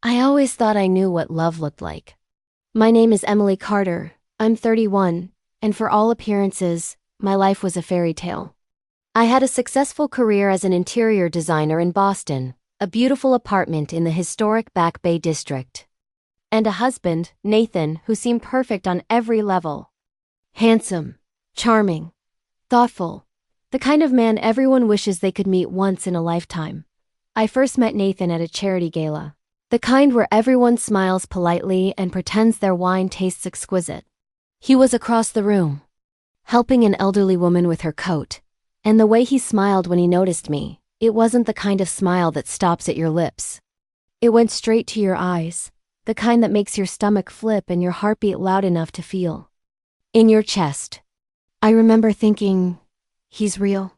I always thought I knew what love looked like. My name is Emily Carter, I'm 31, and for all appearances, my life was a fairy tale. I had a successful career as an interior designer in Boston, a beautiful apartment in the historic Back Bay district, and a husband, Nathan, who seemed perfect on every level. Handsome, charming, thoughtful, the kind of man everyone wishes they could meet once in a lifetime. I first met Nathan at a charity gala. The kind where everyone smiles politely and pretends their wine tastes exquisite. He was across the room, helping an elderly woman with her coat, and the way he smiled when he noticed me, it wasn't the kind of smile that stops at your lips. It went straight to your eyes, the kind that makes your stomach flip and your heartbeat loud enough to feel in your chest. I remember thinking, he's real.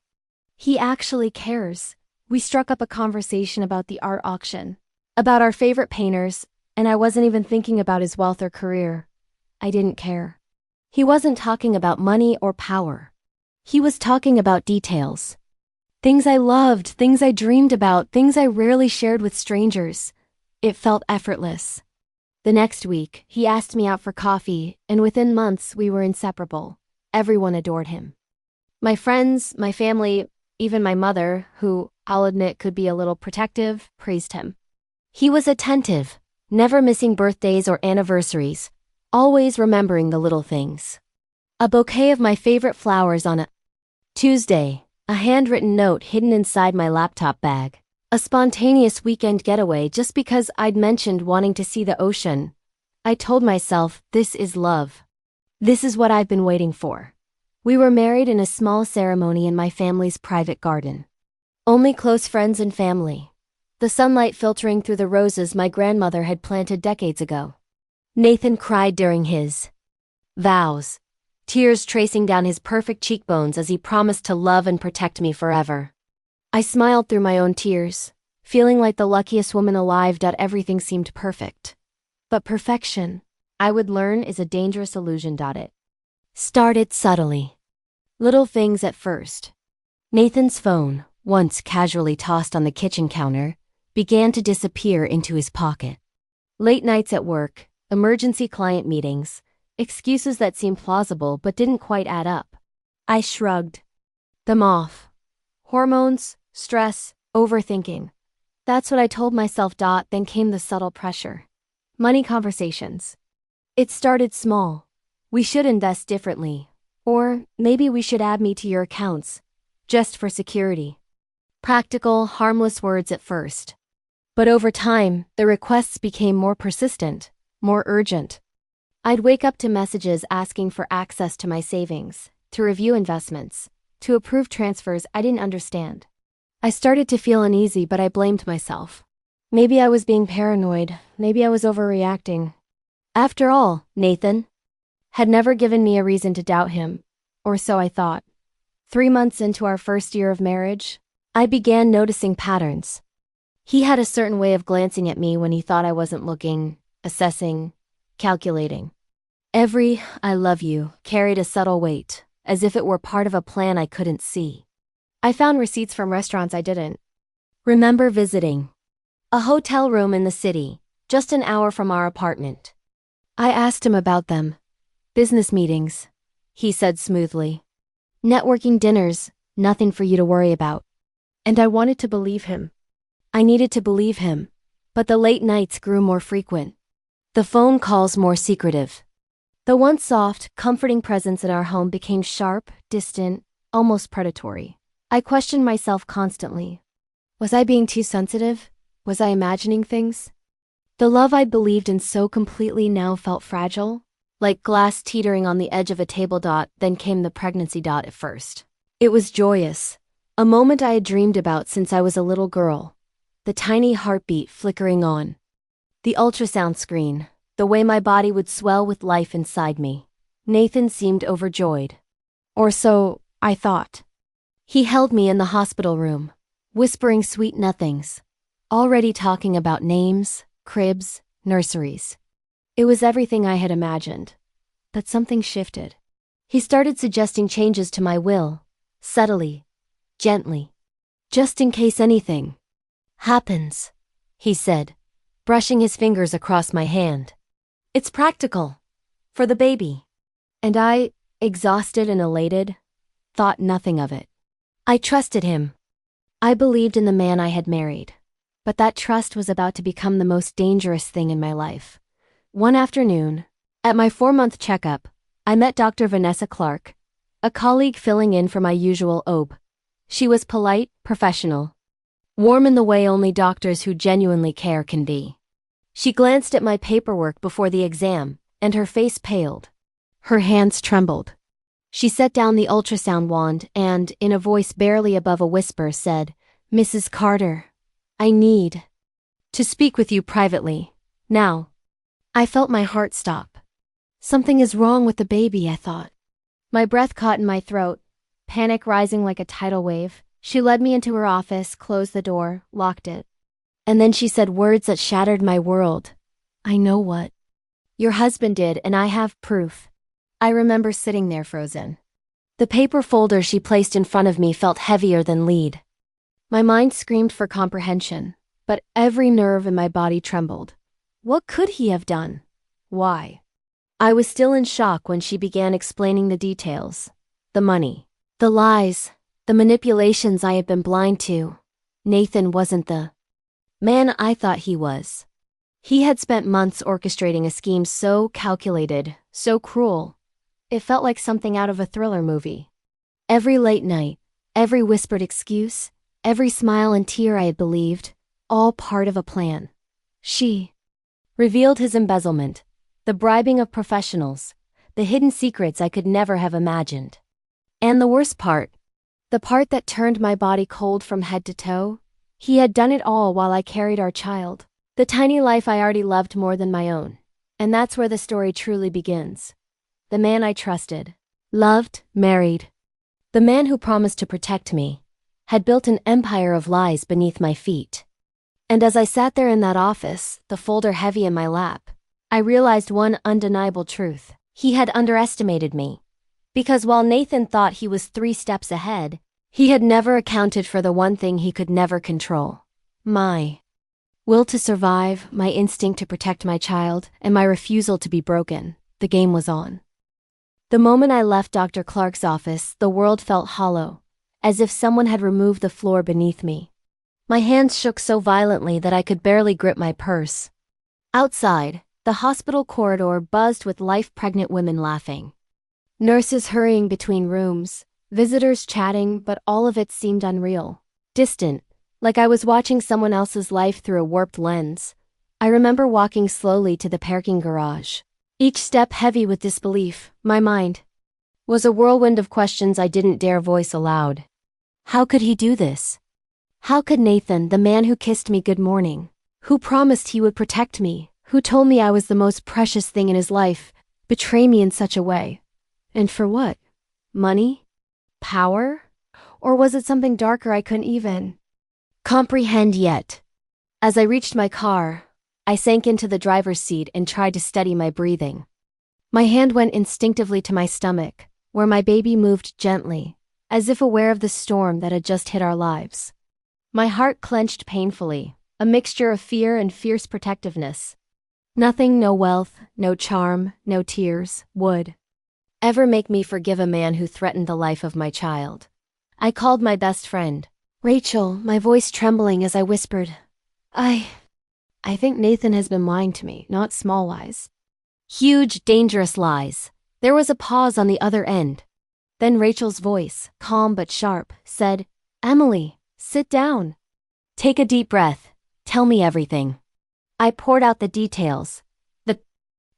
He actually cares. We struck up a conversation about the art auction, about our favorite painters, and I wasn't even thinking about his wealth or career. I didn't care. He wasn't talking about money or power. He was talking about details. Things I loved, things I dreamed about, things I rarely shared with strangers. It felt effortless. The next week, he asked me out for coffee, and within months we were inseparable. Everyone adored him. My friends, my family, even my mother, who, I'll admit, could be a little protective, praised him. He was attentive, never missing birthdays or anniversaries, always remembering the little things. A bouquet of my favorite flowers on a Tuesday, a handwritten note hidden inside my laptop bag, a spontaneous weekend getaway just because I'd mentioned wanting to see the ocean. I told myself, this is love. This is what I've been waiting for. We were married in a small ceremony in my family's private garden. Only close friends and family. The sunlight filtering through the roses my grandmother had planted decades ago. Nathan cried during his vows, tears tracing down his perfect cheekbones as he promised to love and protect me forever. I smiled through my own tears, feeling like the luckiest woman alive. Everything seemed perfect. But perfection, I would learn, is a dangerous illusion. It started subtly. Little things at first. Nathan's phone, once casually tossed on the kitchen counter, began to disappear into his pocket. Late nights at work, emergency client meetings, excuses that seemed plausible but didn't quite add up. I shrugged them off. Hormones, stress, overthinking. That's what I told myself. Then came the subtle pressure. Money conversations. It started small. We should invest differently. Or maybe we should add me to your accounts, just for security. Practical, harmless words at first. But over time, the requests became more persistent, more urgent. I'd wake up to messages asking for access to my savings, to review investments, to approve transfers I didn't understand. I started to feel uneasy, but I blamed myself. Maybe I was being paranoid, maybe I was overreacting. After all, Nathan had never given me a reason to doubt him, or so I thought. 3 months into our first year of marriage, I began noticing patterns. He had a certain way of glancing at me when he thought I wasn't looking, assessing, calculating. Every "I love you" carried a subtle weight, as if it were part of a plan I couldn't see. I found receipts from restaurants I didn't remember visiting. A hotel room in the city, just an hour from our apartment. I asked him about them. Business meetings, he said smoothly. Networking dinners, nothing for you to worry about. And I wanted to believe him. I needed to believe him, but the late nights grew more frequent. The phone calls more secretive. The once soft, comforting presence in our home became sharp, distant, almost predatory. I questioned myself constantly. Was I being too sensitive? Was I imagining things? The love I'd believed in so completely now felt fragile, like glass teetering on the edge of a table. Then came the pregnancy. At first, it was joyous, a moment I had dreamed about since I was a little girl. The tiny heartbeat flickering on. The ultrasound screen, the way my body would swell with life inside me. Nathan seemed overjoyed. Or so I thought. He held me in the hospital room, whispering sweet nothings, already talking about names, cribs, nurseries. It was everything I had imagined. But something shifted. He started suggesting changes to my will, subtly, gently. Just in case anything happens, he said. brushing his fingers across my hand. It's practical. For the baby. And I, exhausted and elated, thought nothing of it. I trusted him. I believed in the man I had married. But that trust was about to become the most dangerous thing in my life. One afternoon, at my 4-month checkup, I met Dr. Vanessa Clark, a colleague filling in for my usual OB. She was polite, professional, warm in the way only doctors who genuinely care can be. She glanced at my paperwork before the exam, and her face paled. Her hands trembled. She set down the ultrasound wand and, in a voice barely above a whisper, said, "Mrs. Carter, I need to speak with you privately. Now." I felt my heart stop. Something is wrong with the baby, I thought. My breath caught in my throat, panic rising like a tidal wave. She led me into her office, closed the door, locked it. And then she said words that shattered my world. "I know what your husband did, and I have proof." I remember sitting there frozen. The paper folder she placed in front of me felt heavier than lead. My mind screamed for comprehension, but every nerve in my body trembled. What could he have done? Why? I was still in shock when she began explaining the details. The money, the lies, the manipulations I had been blind to. Nathan wasn't the man I thought he was. He had spent months orchestrating a scheme so calculated, so cruel. It felt like something out of a thriller movie. Every late night, every whispered excuse, every smile and tear I had believed, all part of a plan. She revealed his embezzlement, the bribing of professionals, the hidden secrets I could never have imagined. And the worst part, the part that turned my body cold from head to toe, he had done it all while I carried our child, the tiny life I already loved more than my own. And that's where the story truly begins. The man I trusted, loved, married, the man who promised to protect me, had built an empire of lies beneath my feet. And as I sat there in that office, the folder heavy in my lap, I realized one undeniable truth. He had underestimated me. Because while Nathan thought he was 3 steps ahead, he had never accounted for the one thing he could never control. My will to survive, my instinct to protect my child, and my refusal to be broken. The game was on. The moment I left Dr. Clark's office, the world felt hollow, as if someone had removed the floor beneath me. My hands shook so violently that I could barely grip my purse. Outside, the hospital corridor buzzed with life-pregnant women laughing. Nurses hurrying between rooms, visitors chatting, but all of it seemed unreal, distant, like I was watching someone else's life through a warped lens. I remember walking slowly to the parking garage, each step heavy with disbelief. My mind was a whirlwind of questions I didn't dare voice aloud. How could he do this? How could Nathan, the man who kissed me good morning, who promised he would protect me, who told me I was the most precious thing in his life, betray me in such a way? And for what? Money? Power? Or was it something darker I couldn't even comprehend yet? As I reached my car, I sank into the driver's seat and tried to steady my breathing. My hand went instinctively to my stomach, where my baby moved gently, as if aware of the storm that had just hit our lives. My heart clenched painfully, a mixture of fear and fierce protectiveness. Nothing, no wealth, no charm, no tears, would ever make me forgive a man who threatened the life of my child. I called my best friend, Rachel, my voice trembling as I whispered, I think Nathan has been lying to me, not small lies. Huge, dangerous lies. There was a pause on the other end. Then Rachel's voice, calm but sharp, said, "Emily, sit down. Take a deep breath. Tell me everything." I poured out the details. The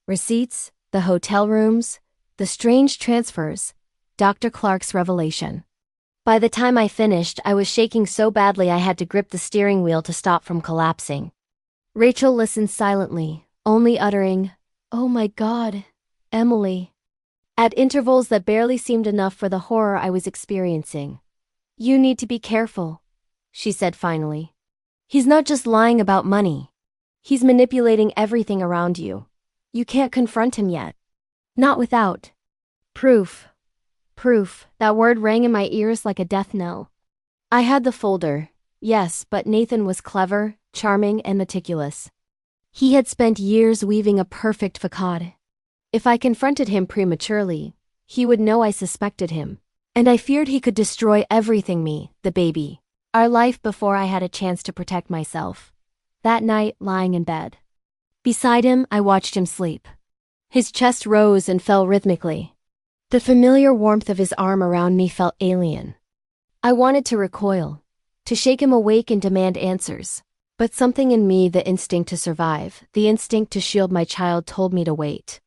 receipts, the hotel rooms, the strange transfers, Dr. Clark's revelation. By the time I finished, I was shaking so badly I had to grip the steering wheel to stop from collapsing. Rachel listened silently, only uttering, "Oh my God, Emily," at intervals that barely seemed enough for the horror I was experiencing. "You need to be careful," she said finally. "He's not just lying about money. He's manipulating everything around you. You can't confront him yet. Not without proof." Proof, that word rang in my ears like a death knell. I had the folder, yes, but Nathan was clever, charming, and meticulous. He had spent years weaving a perfect facade. If I confronted him prematurely, he would know I suspected him. And I feared he could destroy everything me, the baby, our life before I had a chance to protect myself. That night, lying in bed. Beside him, I watched him sleep. His chest rose and fell rhythmically. The familiar warmth of his arm around me felt alien. I wanted to recoil, to shake him awake and demand answers. But something in me, the instinct to survive, the instinct to shield my child, told me to wait.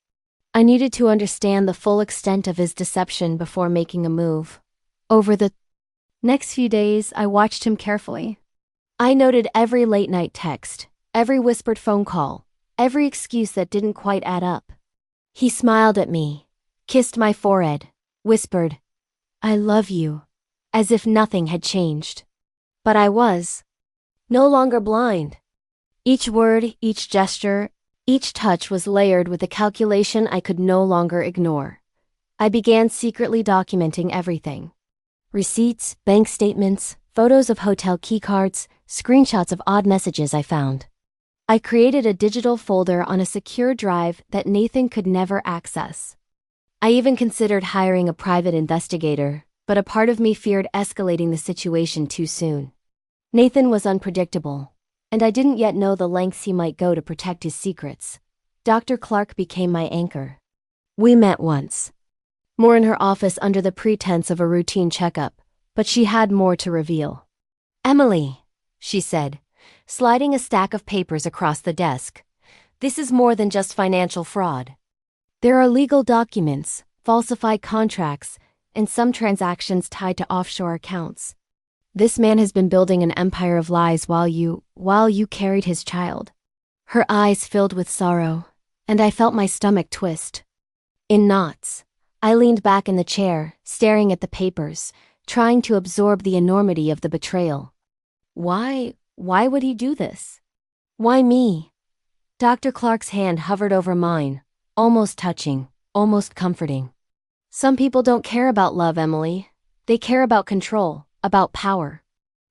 I needed to understand the full extent of his deception before making a move. Over the next few days, I watched him carefully. I noted every late-night text, every whispered phone call, every excuse that didn't quite add up. He smiled at me, kissed my forehead, whispered, "I love you," as if nothing had changed. But I was no longer blind. Each word, each gesture, each touch was layered with a calculation I could no longer ignore. I began secretly documenting everything. Receipts, bank statements, photos of hotel keycards, screenshots of odd messages I found. I created a digital folder on a secure drive that Nathan could never access. I even considered hiring a private investigator, but a part of me feared escalating the situation too soon. Nathan was unpredictable, and I didn't yet know the lengths he might go to protect his secrets. Dr. Clark became my anchor. We met once, more in her office under the pretense of a routine checkup, but she had more to reveal. "Emily," she said, sliding a stack of papers across the desk, "this is more than just financial fraud. There are legal documents, falsified contracts, and some transactions tied to offshore accounts. This man has been building an empire of lies while you carried his child." Her eyes filled with sorrow, and I felt my stomach twist. In knots, I leaned back in the chair, staring at the papers, trying to absorb the enormity of the betrayal. Why would he do this? Why me? Dr. Clark's hand hovered over mine, almost touching, almost comforting. "Some people don't care about love, Emily. They care about control, about power.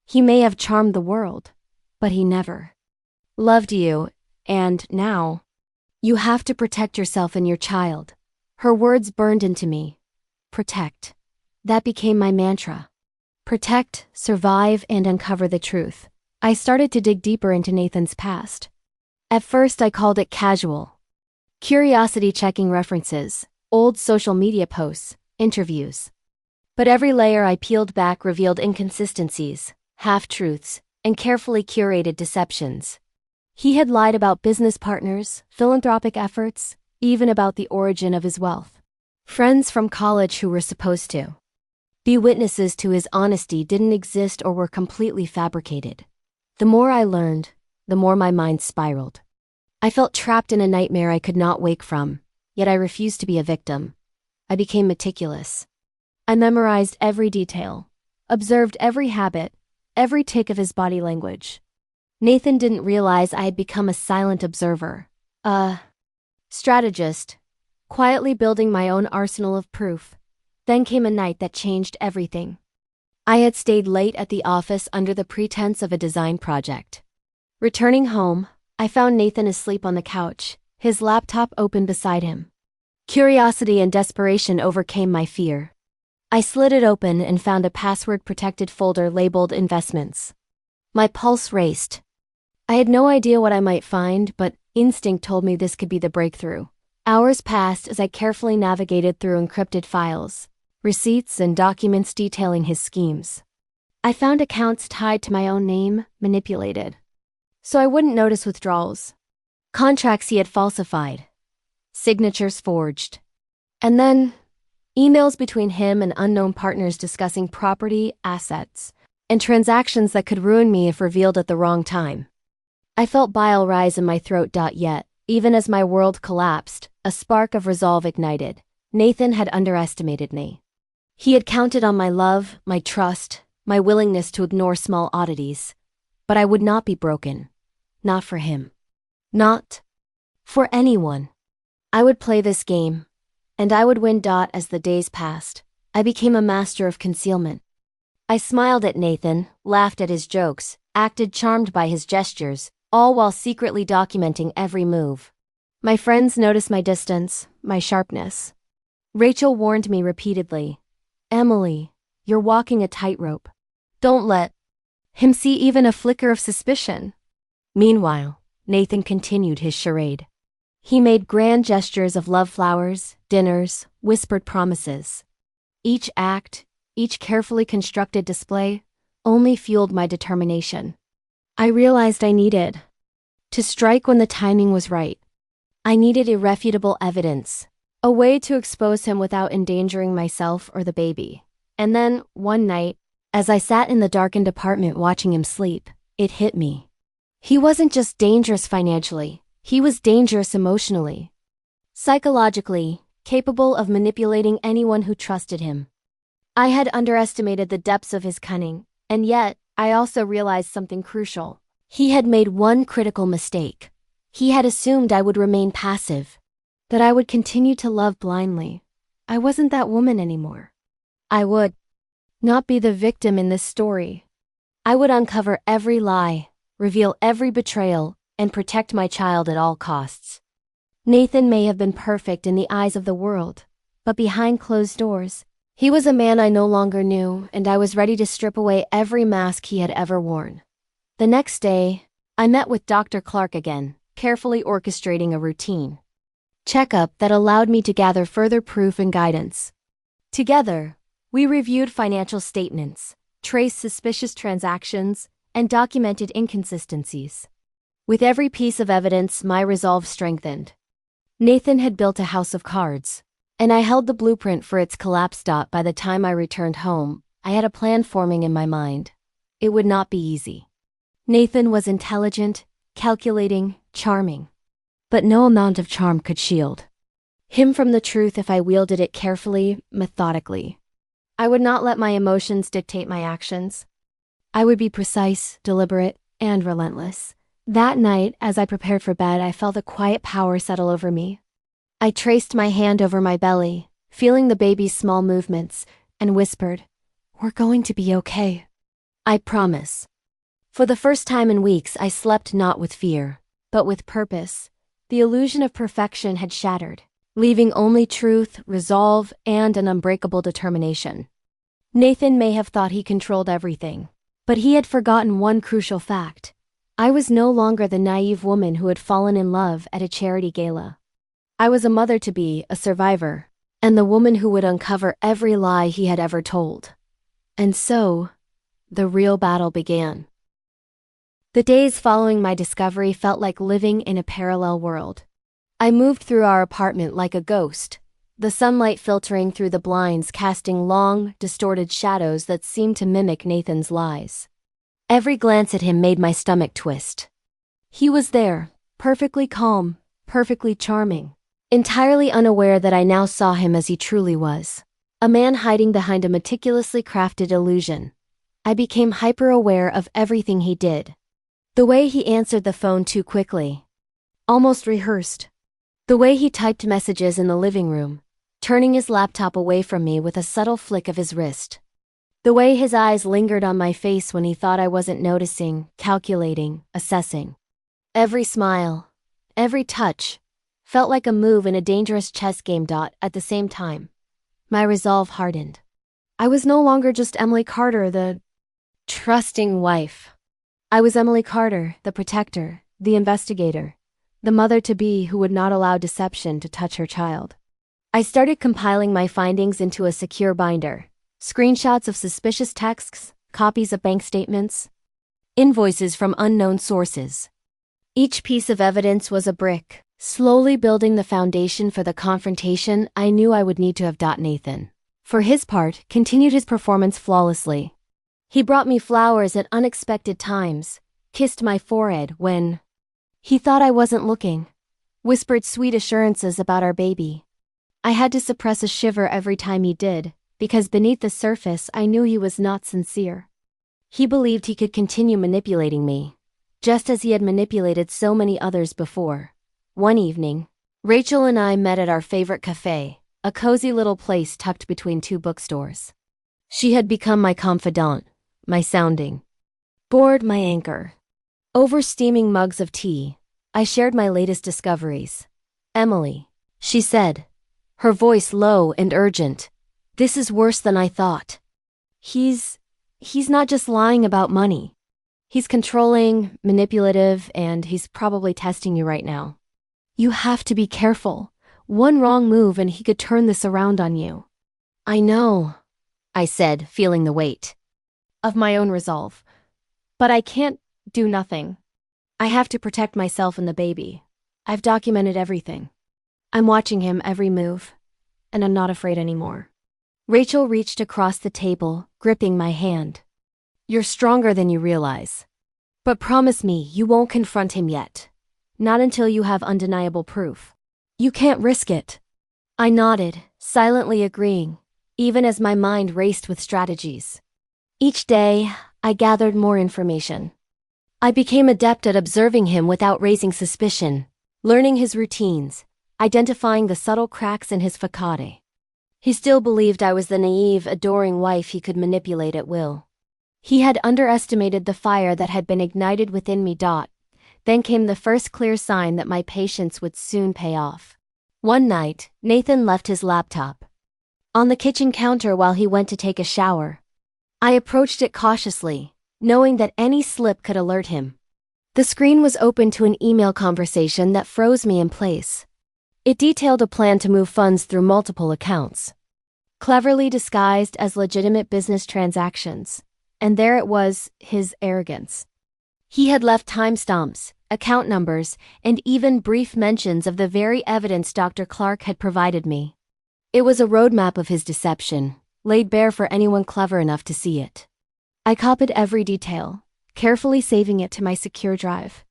He may have charmed the world, but he never loved you, and now you have to protect yourself and your child." Her words burned into me. Protect. That became my mantra. Protect, survive, and uncover the truth. I started to dig deeper into Nathan's past. At first I called it casual. Curiosity checking references, old social media posts, interviews. But every layer I peeled back revealed inconsistencies, half-truths, and carefully curated deceptions. He had lied about business partners, philanthropic efforts, even about the origin of his wealth. Friends from college who were supposed to be witnesses to his honesty didn't exist or were completely fabricated. The more I learned, the more my mind spiraled. I felt trapped in a nightmare I could not wake from, yet I refused to be a victim. I became meticulous. I memorized every detail, observed every habit, every tick of his body language. Nathan didn't realize I had become a silent observer, a strategist, quietly building my own arsenal of proof. Then came a night that changed everything. I had stayed late at the office under the pretense of a design project. Returning home, I found Nathan asleep on the couch, his laptop open beside him. Curiosity and desperation overcame my fear. I slid it open and found a password-protected folder labeled Investments. My pulse raced. I had no idea what I might find, but instinct told me this could be the breakthrough. Hours passed as I carefully navigated through encrypted files, receipts, and documents detailing his schemes. I found accounts tied to my own name, manipulated, so I wouldn't notice withdrawals. Contracts he had falsified, signatures forged, and then emails between him and unknown partners discussing property, assets, and transactions that could ruin me if revealed at the wrong time. I felt bile rise in my throat. Yet, even as my world collapsed, a spark of resolve ignited. Nathan had underestimated me. He had counted on my love, my trust, my willingness to ignore small oddities. But I would not be broken. Not for him. Not for anyone. I would play this game, and I would win. As the days passed, I became a master of concealment. I smiled at Nathan, laughed at his jokes, acted charmed by his gestures, all while secretly documenting every move. My friends noticed my distance, my sharpness. Rachel warned me repeatedly, "Emily, you're walking a tightrope. Don't let him see even a flicker of suspicion." Meanwhile, Nathan continued his charade. He made grand gestures of love flowers, dinners, whispered promises. Each act, each carefully constructed display, only fueled my determination. I realized I needed to strike when the timing was right. I needed irrefutable evidence, a way to expose him without endangering myself or the baby. And then, one night, as I sat in the darkened apartment watching him sleep, it hit me. He wasn't just dangerous financially, he was dangerous emotionally. Psychologically, capable of manipulating anyone who trusted him. I had underestimated the depths of his cunning, and yet, I also realized something crucial. He had made one critical mistake. He had assumed I would remain passive, that I would continue to love blindly. I wasn't that woman anymore. I would not be the victim in this story. I would uncover every lie, reveal every betrayal, and protect my child at all costs. Nathan may have been perfect in the eyes of the world, but behind closed doors, he was a man I no longer knew, and I was ready to strip away every mask he had ever worn. The next day, I met with Dr. Clark again, carefully orchestrating a routine checkup that allowed me to gather further proof and guidance. Together, we reviewed financial statements, traced suspicious transactions, and documented inconsistencies. With every piece of evidence, my resolve strengthened. Nathan had built a house of cards, and I held the blueprint for its collapse. By the time I returned home, I had a plan forming in my mind. It would not be easy. Nathan was intelligent, calculating, charming. But no amount of charm could shield him from the truth if I wielded it carefully, methodically. I would not let my emotions dictate my actions. I would be precise, deliberate, and relentless. That night, as I prepared for bed, I felt a quiet power settle over me. I traced my hand over my belly, feeling the baby's small movements, and whispered, "We're going to be okay. I promise." For the first time in weeks, I slept not with fear, but with purpose. The illusion of perfection had shattered, leaving only truth, resolve, and an unbreakable determination. Nathan may have thought he controlled everything, but he had forgotten one crucial fact. I was no longer the naive woman who had fallen in love at a charity gala. I was a mother-to-be, a survivor, and the woman who would uncover every lie he had ever told. And so, the real battle began. The days following my discovery felt like living in a parallel world. I moved through our apartment like a ghost, the sunlight filtering through the blinds, casting long, distorted shadows that seemed to mimic Nathan's lies. Every glance at him made my stomach twist. He was there, perfectly calm, perfectly charming, entirely unaware that I now saw him as he truly was, a man hiding behind a meticulously crafted illusion. I became hyper-aware of everything he did. The way he answered the phone too quickly, almost rehearsed. The way he typed messages in the living room, turning his laptop away from me with a subtle flick of his wrist. The way his eyes lingered on my face when he thought I wasn't noticing, calculating, assessing. Every smile, every touch, felt like a move in a dangerous chess game. At the same time, my resolve hardened. I was no longer just Emily Carter, the trusting wife. I was Emily Carter, the protector, the investigator, the mother-to-be who would not allow deception to touch her child. I started compiling my findings into a secure binder. Screenshots of suspicious texts, copies of bank statements, invoices from unknown sources. Each piece of evidence was a brick, slowly building the foundation for the confrontation I knew I would need to have. Nathan, for his part, continued his performance flawlessly. He brought me flowers at unexpected times, kissed my forehead when he thought I wasn't looking, whispered sweet assurances about our baby. I had to suppress a shiver every time he did, because beneath the surface I knew he was not sincere. He believed he could continue manipulating me, just as he had manipulated so many others before. One evening, Rachel and I met at our favorite cafe, a cozy little place tucked between two bookstores. She had become my confidant, my sounding board, my anchor. Over steaming mugs of tea, I shared my latest discoveries. "Emily," she said, her voice low and urgent, "this is worse than I thought. He's not just lying about money. He's controlling, manipulative, and he's probably testing you right now. You have to be careful. One wrong move and he could turn this around on you." "I know," I said, feeling the weight of my own resolve. "But I can't do nothing. I have to protect myself and the baby. I've documented everything. I'm watching him every move, and I'm not afraid anymore." Rachel reached across the table, gripping my hand. "You're stronger than you realize. But promise me you won't confront him yet. Not until you have undeniable proof. You can't risk it." I nodded, silently agreeing, even as my mind raced with strategies. Each day, I gathered more information. I became adept at observing him without raising suspicion, learning his routines, identifying the subtle cracks in his facade. He still believed I was the naive, adoring wife he could manipulate at will. He had underestimated the fire that had been ignited within me. Then came the first clear sign that my patience would soon pay off. One night, Nathan left his laptop on the kitchen counter while he went to take a shower. I approached it cautiously, knowing that any slip could alert him. The screen was open to an email conversation that froze me in place. It detailed a plan to move funds through multiple accounts, cleverly disguised as legitimate business transactions. And there it was, his arrogance. He had left timestamps, account numbers, and even brief mentions of the very evidence Dr. Clark had provided me. It was a roadmap of his deception, laid bare for anyone clever enough to see it. I copied every detail, carefully saving it to my secure drive.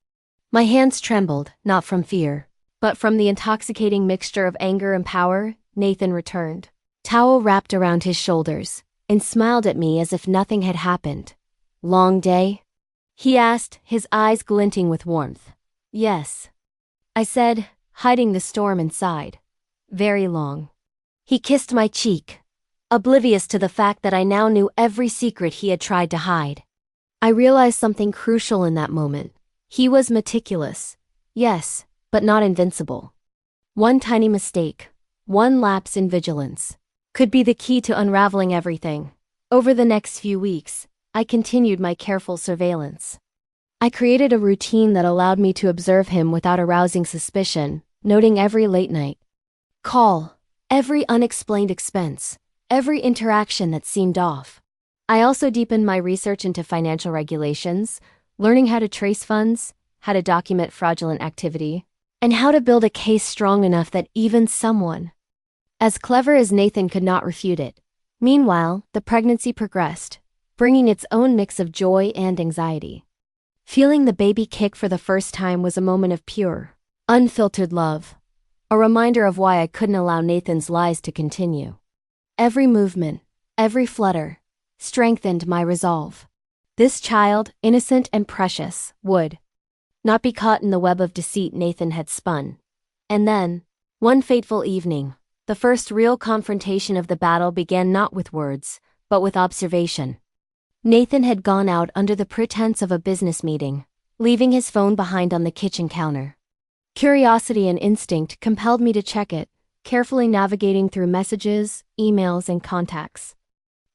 My hands trembled, not from fear, but from the intoxicating mixture of anger and power. Nathan returned, towel wrapped around his shoulders, and smiled at me as if nothing had happened. "Long day?" he asked, his eyes glinting with warmth. "Yes," I said, hiding the storm inside. "Very long." He kissed my cheek, oblivious to the fact that I now knew every secret he had tried to hide. I realized something crucial in that moment. He was meticulous, yes, but not invincible. One tiny mistake, one lapse in vigilance, could be the key to unraveling everything. Over the next few weeks, I continued my careful surveillance. I created a routine that allowed me to observe him without arousing suspicion, noting every late-night call, every unexplained expense, every interaction that seemed off. I also deepened my research into financial regulations, learning how to trace funds, how to document fraudulent activity, and how to build a case strong enough that even someone as clever as Nathan could not refute it. Meanwhile, the pregnancy progressed, bringing its own mix of joy and anxiety. Feeling the baby kick for the first time was a moment of pure, unfiltered love, a reminder of why I couldn't allow Nathan's lies to continue. Every movement, every flutter, strengthened my resolve. This child, innocent and precious, would not be caught in the web of deceit Nathan had spun. And then, one fateful evening, the first real confrontation of the battle began not with words, but with observation. Nathan had gone out under the pretense of a business meeting, leaving his phone behind on the kitchen counter. Curiosity and instinct compelled me to check it, carefully navigating through messages, emails, and contacts.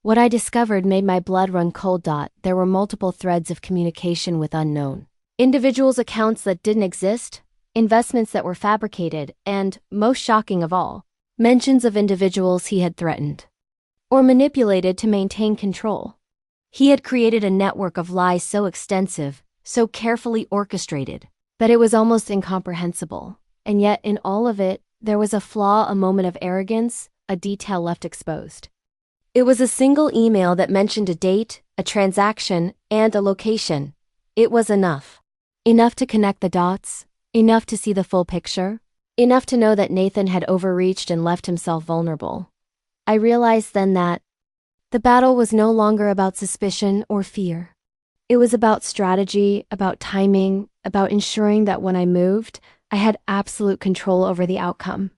What I discovered made my blood run cold. There were multiple threads of communication with unknown individuals, accounts that didn't exist, investments that were fabricated, and, most shocking of all, mentions of individuals he had threatened or manipulated to maintain control. He had created a network of lies so extensive, so carefully orchestrated, that it was almost incomprehensible. And yet, in all of it, there was a flaw, a moment of arrogance, a detail left exposed. It was a single email that mentioned a date, a transaction, and a location. It was enough. Enough to connect the dots, enough to see the full picture, enough to know that Nathan had overreached and left himself vulnerable. I realized then that the battle was no longer about suspicion or fear. It was about strategy, about timing, about ensuring that when I moved, I had absolute control over the outcome.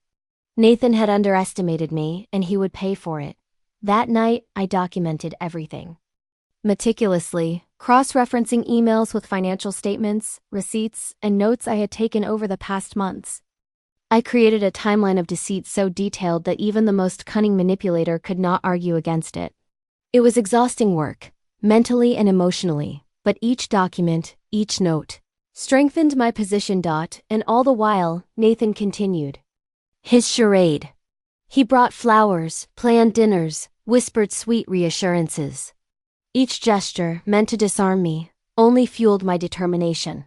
Nathan had underestimated me, and he would pay for it. That night, I documented everything. Meticulously, cross-referencing emails with financial statements, receipts, and notes I had taken over the past months. I created a timeline of deceit so detailed that even the most cunning manipulator could not argue against it. It was exhausting work, mentally and emotionally, but each document, each note, strengthened my position. And all the while, Nathan continued his charade. He brought flowers, planned dinners, whispered sweet reassurances. Each gesture, meant to disarm me, only fueled my determination.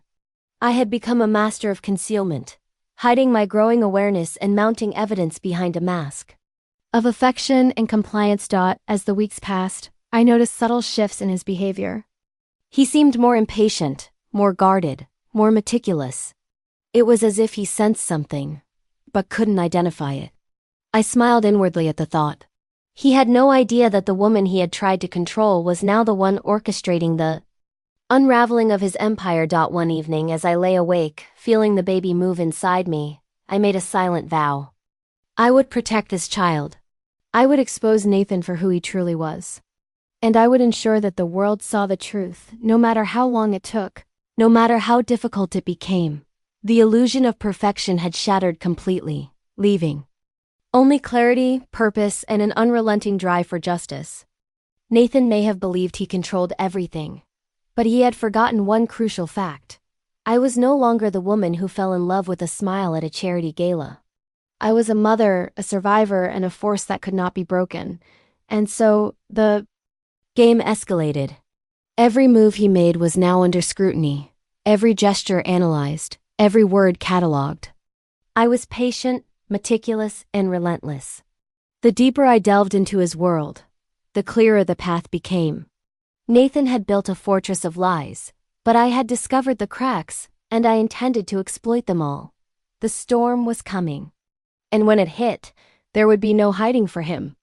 I had become a master of concealment, hiding my growing awareness and mounting evidence behind a mask of affection and compliance. As the weeks passed, I noticed subtle shifts in his behavior. He seemed more impatient, more guarded, more meticulous. It was as if he sensed something, but couldn't identify it. I smiled inwardly at the thought. He had no idea that the woman he had tried to control was now the one orchestrating the unraveling of his empire. One evening, as I lay awake, feeling the baby move inside me, I made a silent vow. I would protect this child. I would expose Nathan for who he truly was. And I would ensure that the world saw the truth, no matter how long it took, no matter how difficult it became. The illusion of perfection had shattered completely, leaving only clarity, purpose, and an unrelenting drive for justice. Nathan may have believed he controlled everything, but he had forgotten one crucial fact. I was no longer the woman who fell in love with a smile at a charity gala. I was a mother, a survivor, and a force that could not be broken. And so, the game escalated. Every move he made was now under scrutiny, every gesture analyzed, every word catalogued. I was patient, meticulous, and relentless. The deeper I delved into his world, the clearer the path became. Nathan had built a fortress of lies, but I had discovered the cracks, and I intended to exploit them all. The storm was coming. And when it hit, there would be no hiding for him.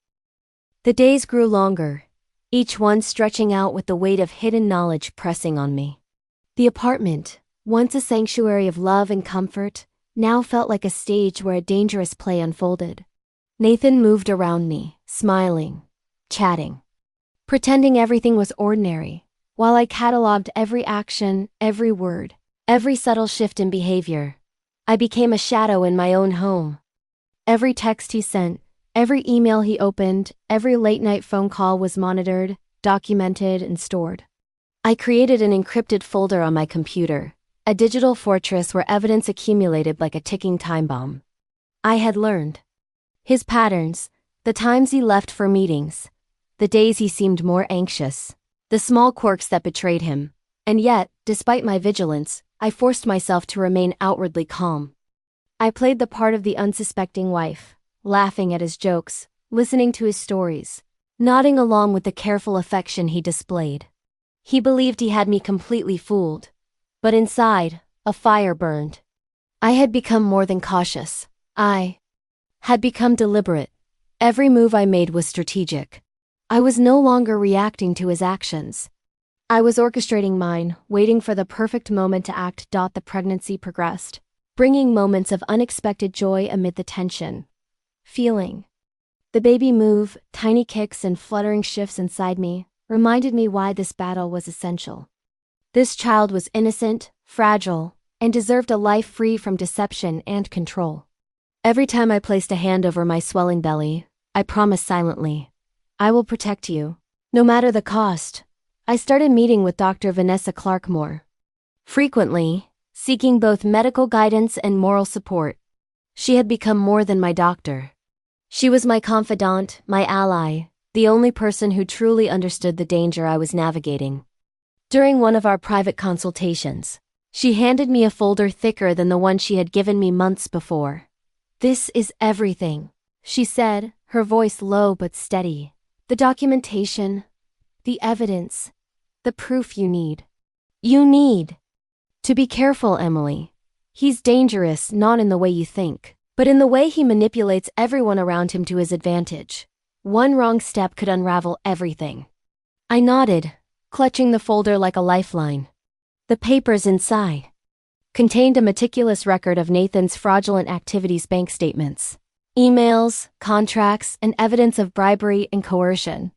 The days grew longer, each one stretching out with the weight of hidden knowledge pressing on me. The apartment, once a sanctuary of love and comfort, now felt like a stage where a dangerous play unfolded. Nathan moved around me, smiling, chatting, pretending everything was ordinary, while I catalogued every action, every word, every subtle shift in behavior. I became a shadow in my own home. Every text he sent, every email he opened, every late-night phone call was monitored, documented, and stored. I created an encrypted folder on my computer, a digital fortress where evidence accumulated like a ticking time bomb. I had learned his patterns, the times he left for meetings, the days he seemed more anxious, the small quirks that betrayed him. And yet, despite my vigilance, I forced myself to remain outwardly calm. I played the part of the unsuspecting wife, laughing at his jokes, listening to his stories, nodding along with the careful affection he displayed. He believed he had me completely fooled. But inside, a fire burned. I had become more than cautious. I had become deliberate. Every move I made was strategic. I was no longer reacting to his actions. I was orchestrating mine, waiting for the perfect moment to act. The pregnancy progressed, bringing moments of unexpected joy amid the tension. Feeling the baby move, tiny kicks and fluttering shifts inside me, reminded me why this battle was essential. This child was innocent, fragile, and deserved a life free from deception and control. Every time I placed a hand over my swelling belly, I promised silently, I will protect you, no matter the cost. I started meeting with Dr. Vanessa Clarkmore frequently, seeking both medical guidance and moral support. She had become more than my doctor. She was my confidant, my ally, the only person who truly understood the danger I was navigating. During one of our private consultations, she handed me a folder thicker than the one she had given me months before. "This is everything," she said, her voice low but steady. "The documentation, the evidence, the proof you need. You need to be careful, Emily. He's dangerous not in the way you think, but in the way he manipulates everyone around him to his advantage. One wrong step could unravel everything." I nodded, clutching the folder like a lifeline. The papers inside contained a meticulous record of Nathan's fraudulent activities, bank statements, emails, contracts, and evidence of bribery and coercion.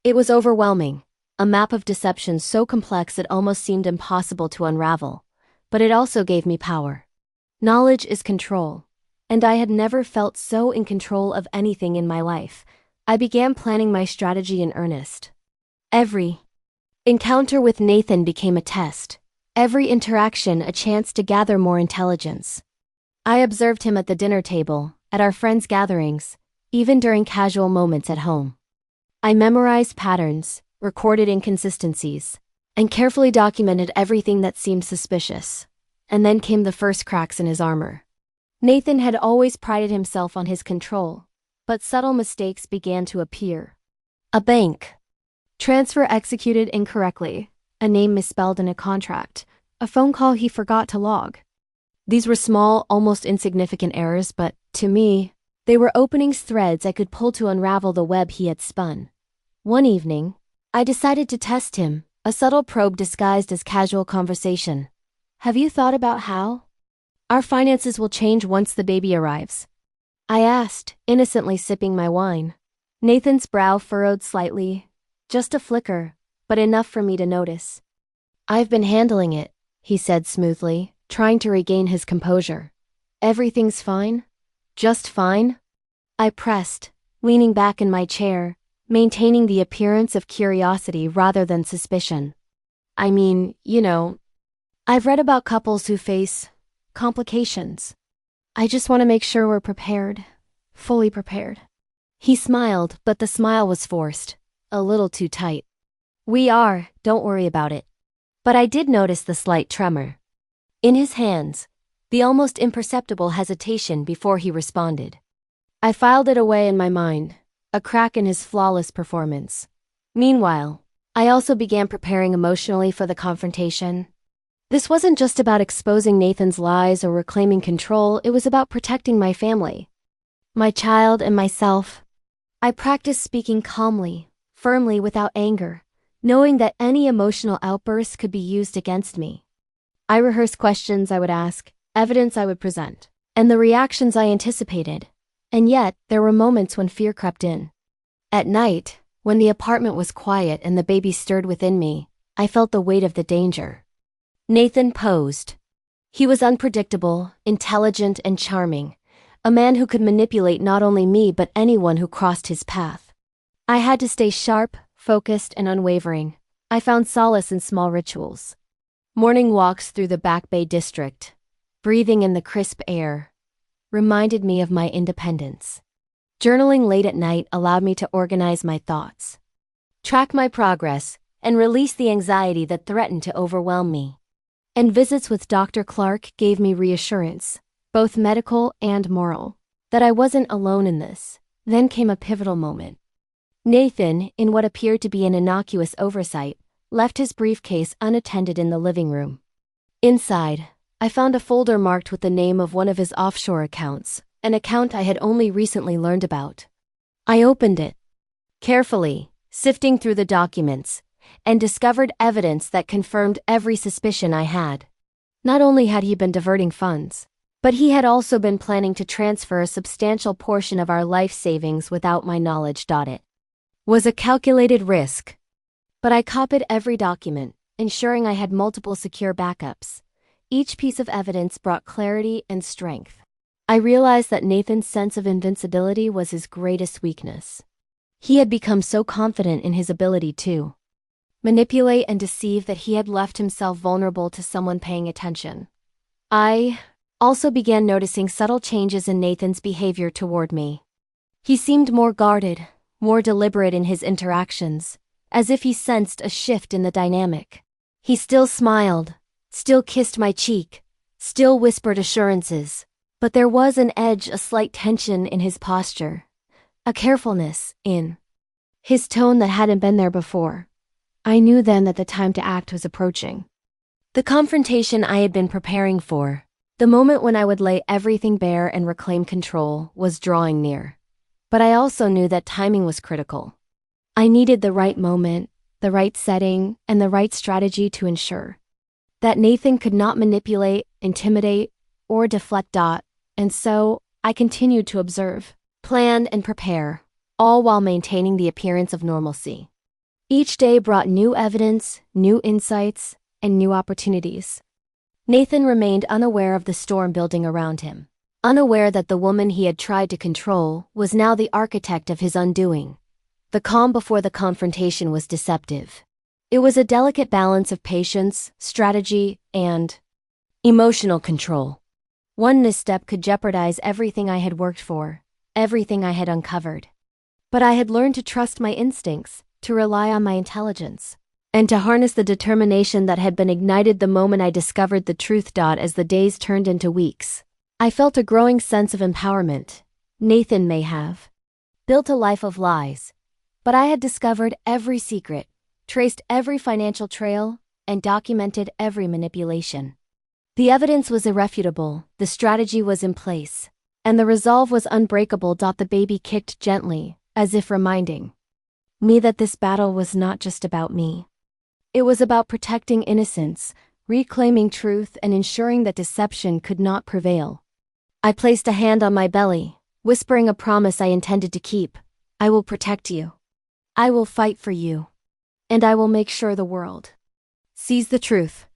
It was overwhelming, a map of deception so complex it almost seemed impossible to unravel. But it also gave me power. Knowledge is control, and I had never felt so in control of anything in my life. I began planning my strategy in earnest. Every encounter with Nathan became a test, every interaction a chance to gather more intelligence. I observed him at the dinner table, at our friends' gatherings, even during casual moments at home. I memorized patterns, recorded inconsistencies, and carefully documented everything that seemed suspicious. And then came the first cracks in his armor. Nathan had always prided himself on his control, but subtle mistakes began to appear. A bank transfer executed incorrectly, a name misspelled in a contract, a phone call he forgot to log. These were small, almost insignificant errors, but, to me, they were opening threads I could pull to unravel the web he had spun. One evening, I decided to test him, a subtle probe disguised as casual conversation. Have you thought about how our finances will change once the baby arrives? I asked, innocently sipping my wine. Nathan's brow furrowed slightly, just a flicker, but enough for me to notice. I've been handling it, he said smoothly, trying to regain his composure. Everything's fine? Just fine? I pressed, leaning back in my chair, maintaining the appearance of curiosity rather than suspicion. I mean, I've read about couples who face complications. I just want to make sure we're prepared, fully prepared. He smiled, but the smile was forced, a little too tight. We are, don't worry about it. But I did notice the slight tremor in his hands, the almost imperceptible hesitation before he responded. I filed it away in my mind, a crack in his flawless performance. Meanwhile, I also began preparing emotionally for the confrontation. This wasn't just about exposing Nathan's lies or reclaiming control, it was about protecting my family, my child, and myself. I practiced speaking calmly, firmly, without anger, knowing that any emotional outbursts could be used against me. I rehearsed questions I would ask, evidence I would present, and the reactions I anticipated. And yet, there were moments when fear crept in. At night, when the apartment was quiet and the baby stirred within me, I felt the weight of the danger. Nathan posed. He was unpredictable, intelligent, and charming, a man who could manipulate not only me but anyone who crossed his path. I had to stay sharp, focused, and unwavering. I found solace in small rituals. Morning walks through the Back Bay district, breathing in the crisp air, reminded me of my independence. Journaling late at night allowed me to organize my thoughts, track my progress, and release the anxiety that threatened to overwhelm me. And visits with Dr. Clark gave me reassurance, both medical and moral, that I wasn't alone in this. Then came a pivotal moment. Nathan, in what appeared to be an innocuous oversight, left his briefcase unattended in the living room. Inside, I found a folder marked with the name of one of his offshore accounts, an account I had only recently learned about. I opened it carefully, sifting through the documents, and discovered evidence that confirmed every suspicion I had. Not only had he been diverting funds, but he had also been planning to transfer a substantial portion of our life savings without my knowledge. It was a calculated risk. But I copied every document, ensuring I had multiple secure backups. Each piece of evidence brought clarity and strength. I realized that Nathan's sense of invincibility was his greatest weakness. He had become so confident in his ability to manipulate and deceive that he had left himself vulnerable to someone paying attention. I also began noticing subtle changes in Nathan's behavior toward me. He seemed more guarded, more deliberate in his interactions, as if he sensed a shift in the dynamic. He still smiled, still kissed my cheek, still whispered assurances, but there was an edge, a slight tension in his posture, a carefulness in his tone that hadn't been there before. I knew then that the time to act was approaching. The confrontation I had been preparing for, the moment when I would lay everything bare and reclaim control, was drawing near. But I also knew that timing was critical. I needed the right moment, the right setting, and the right strategy to ensure that Nathan could not manipulate, intimidate, or deflect. And so, I continued to observe, plan, and prepare, all while maintaining the appearance of normalcy. Each day brought new evidence, new insights, and new opportunities. Nathan remained unaware of the storm building around him, unaware that the woman he had tried to control was now the architect of his undoing. The calm before the confrontation was deceptive. It was a delicate balance of patience, strategy, and emotional control. One misstep could jeopardize everything I had worked for, everything I had uncovered. But I had learned to trust my instincts, to rely on my intelligence, and to harness the determination that had been ignited the moment I discovered the truth. As the days turned into weeks, I felt a growing sense of empowerment. Nathan may have built a life of lies, but I had discovered every secret, traced every financial trail, and documented every manipulation. The evidence was irrefutable, the strategy was in place, and the resolve was unbreakable. The baby kicked gently, as if reminding me that this battle was not just about me. It was about protecting innocence, reclaiming truth, and ensuring that deception could not prevail. I placed a hand on my belly, whispering a promise I intended to keep. I will protect you. I will fight for you. And I will make sure the world sees the truth.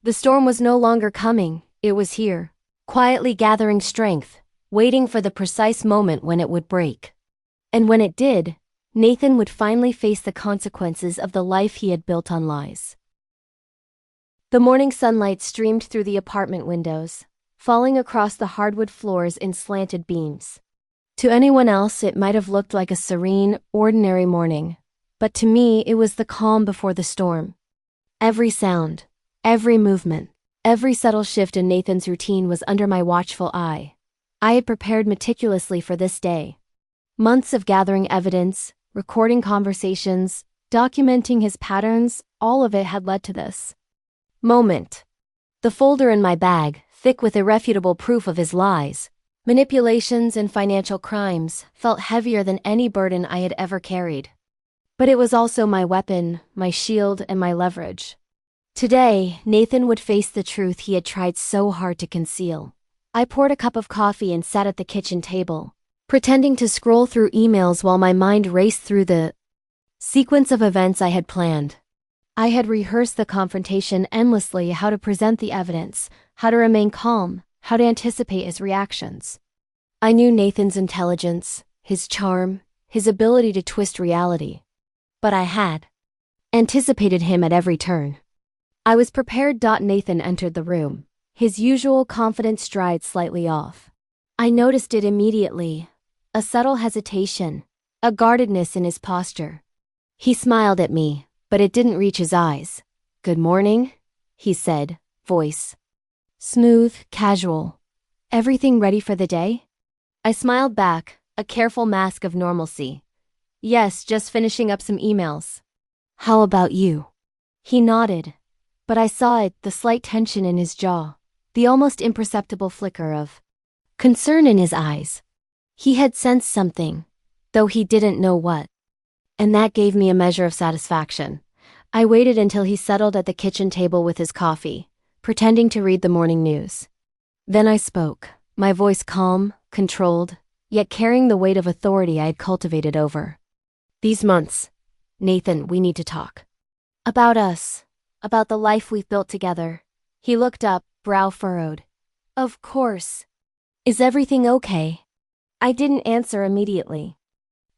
The storm was no longer coming, it was here, quietly gathering strength, waiting for the precise moment when it would break. And when it did, Nathan would finally face the consequences of the life he had built on lies. The morning sunlight streamed through the apartment windows, falling across the hardwood floors in slanted beams. To anyone else, it might have looked like a serene, ordinary morning, but to me, it was the calm before the storm. Every sound, every movement, every subtle shift in Nathan's routine was under my watchful eye. I had prepared meticulously for this day. Months of gathering evidence, recording conversations, documenting his patterns, all of it had led to this moment. The folder in my bag, thick with irrefutable proof of his lies, manipulations, and financial crimes, felt heavier than any burden I had ever carried. But it was also my weapon, my shield, and my leverage. Today, Nathan would face the truth he had tried so hard to conceal. I poured a cup of coffee and sat at the kitchen table, pretending to scroll through emails while my mind raced through the sequence of events I had planned. I had rehearsed the confrontation endlessly, how to present the evidence, how to remain calm, how to anticipate his reactions. I knew Nathan's intelligence, his charm, his ability to twist reality. But I had anticipated him at every turn. I was prepared. Nathan entered the room, his usual confident stride slightly off. I noticed it immediately. A subtle hesitation, a guardedness in his posture. He smiled at me, but it didn't reach his eyes. "Good morning," he said, voice smooth, casual. "Everything ready for the day?" I smiled back, a careful mask of normalcy. "Yes, just finishing up some emails." "How about you?" He nodded, but I saw it, the slight tension in his jaw, the almost imperceptible flicker of concern in his eyes. He had sensed something, though he didn't know what. And that gave me a measure of satisfaction. I waited until he settled at the kitchen table with his coffee, pretending to read the morning news. Then I spoke, my voice calm, controlled, yet carrying the weight of authority I had cultivated over. "These months, Nathan, we need to talk. About us, about the life we've built together." He looked up, brow furrowed. "Of course. Is everything okay?" I didn't answer immediately.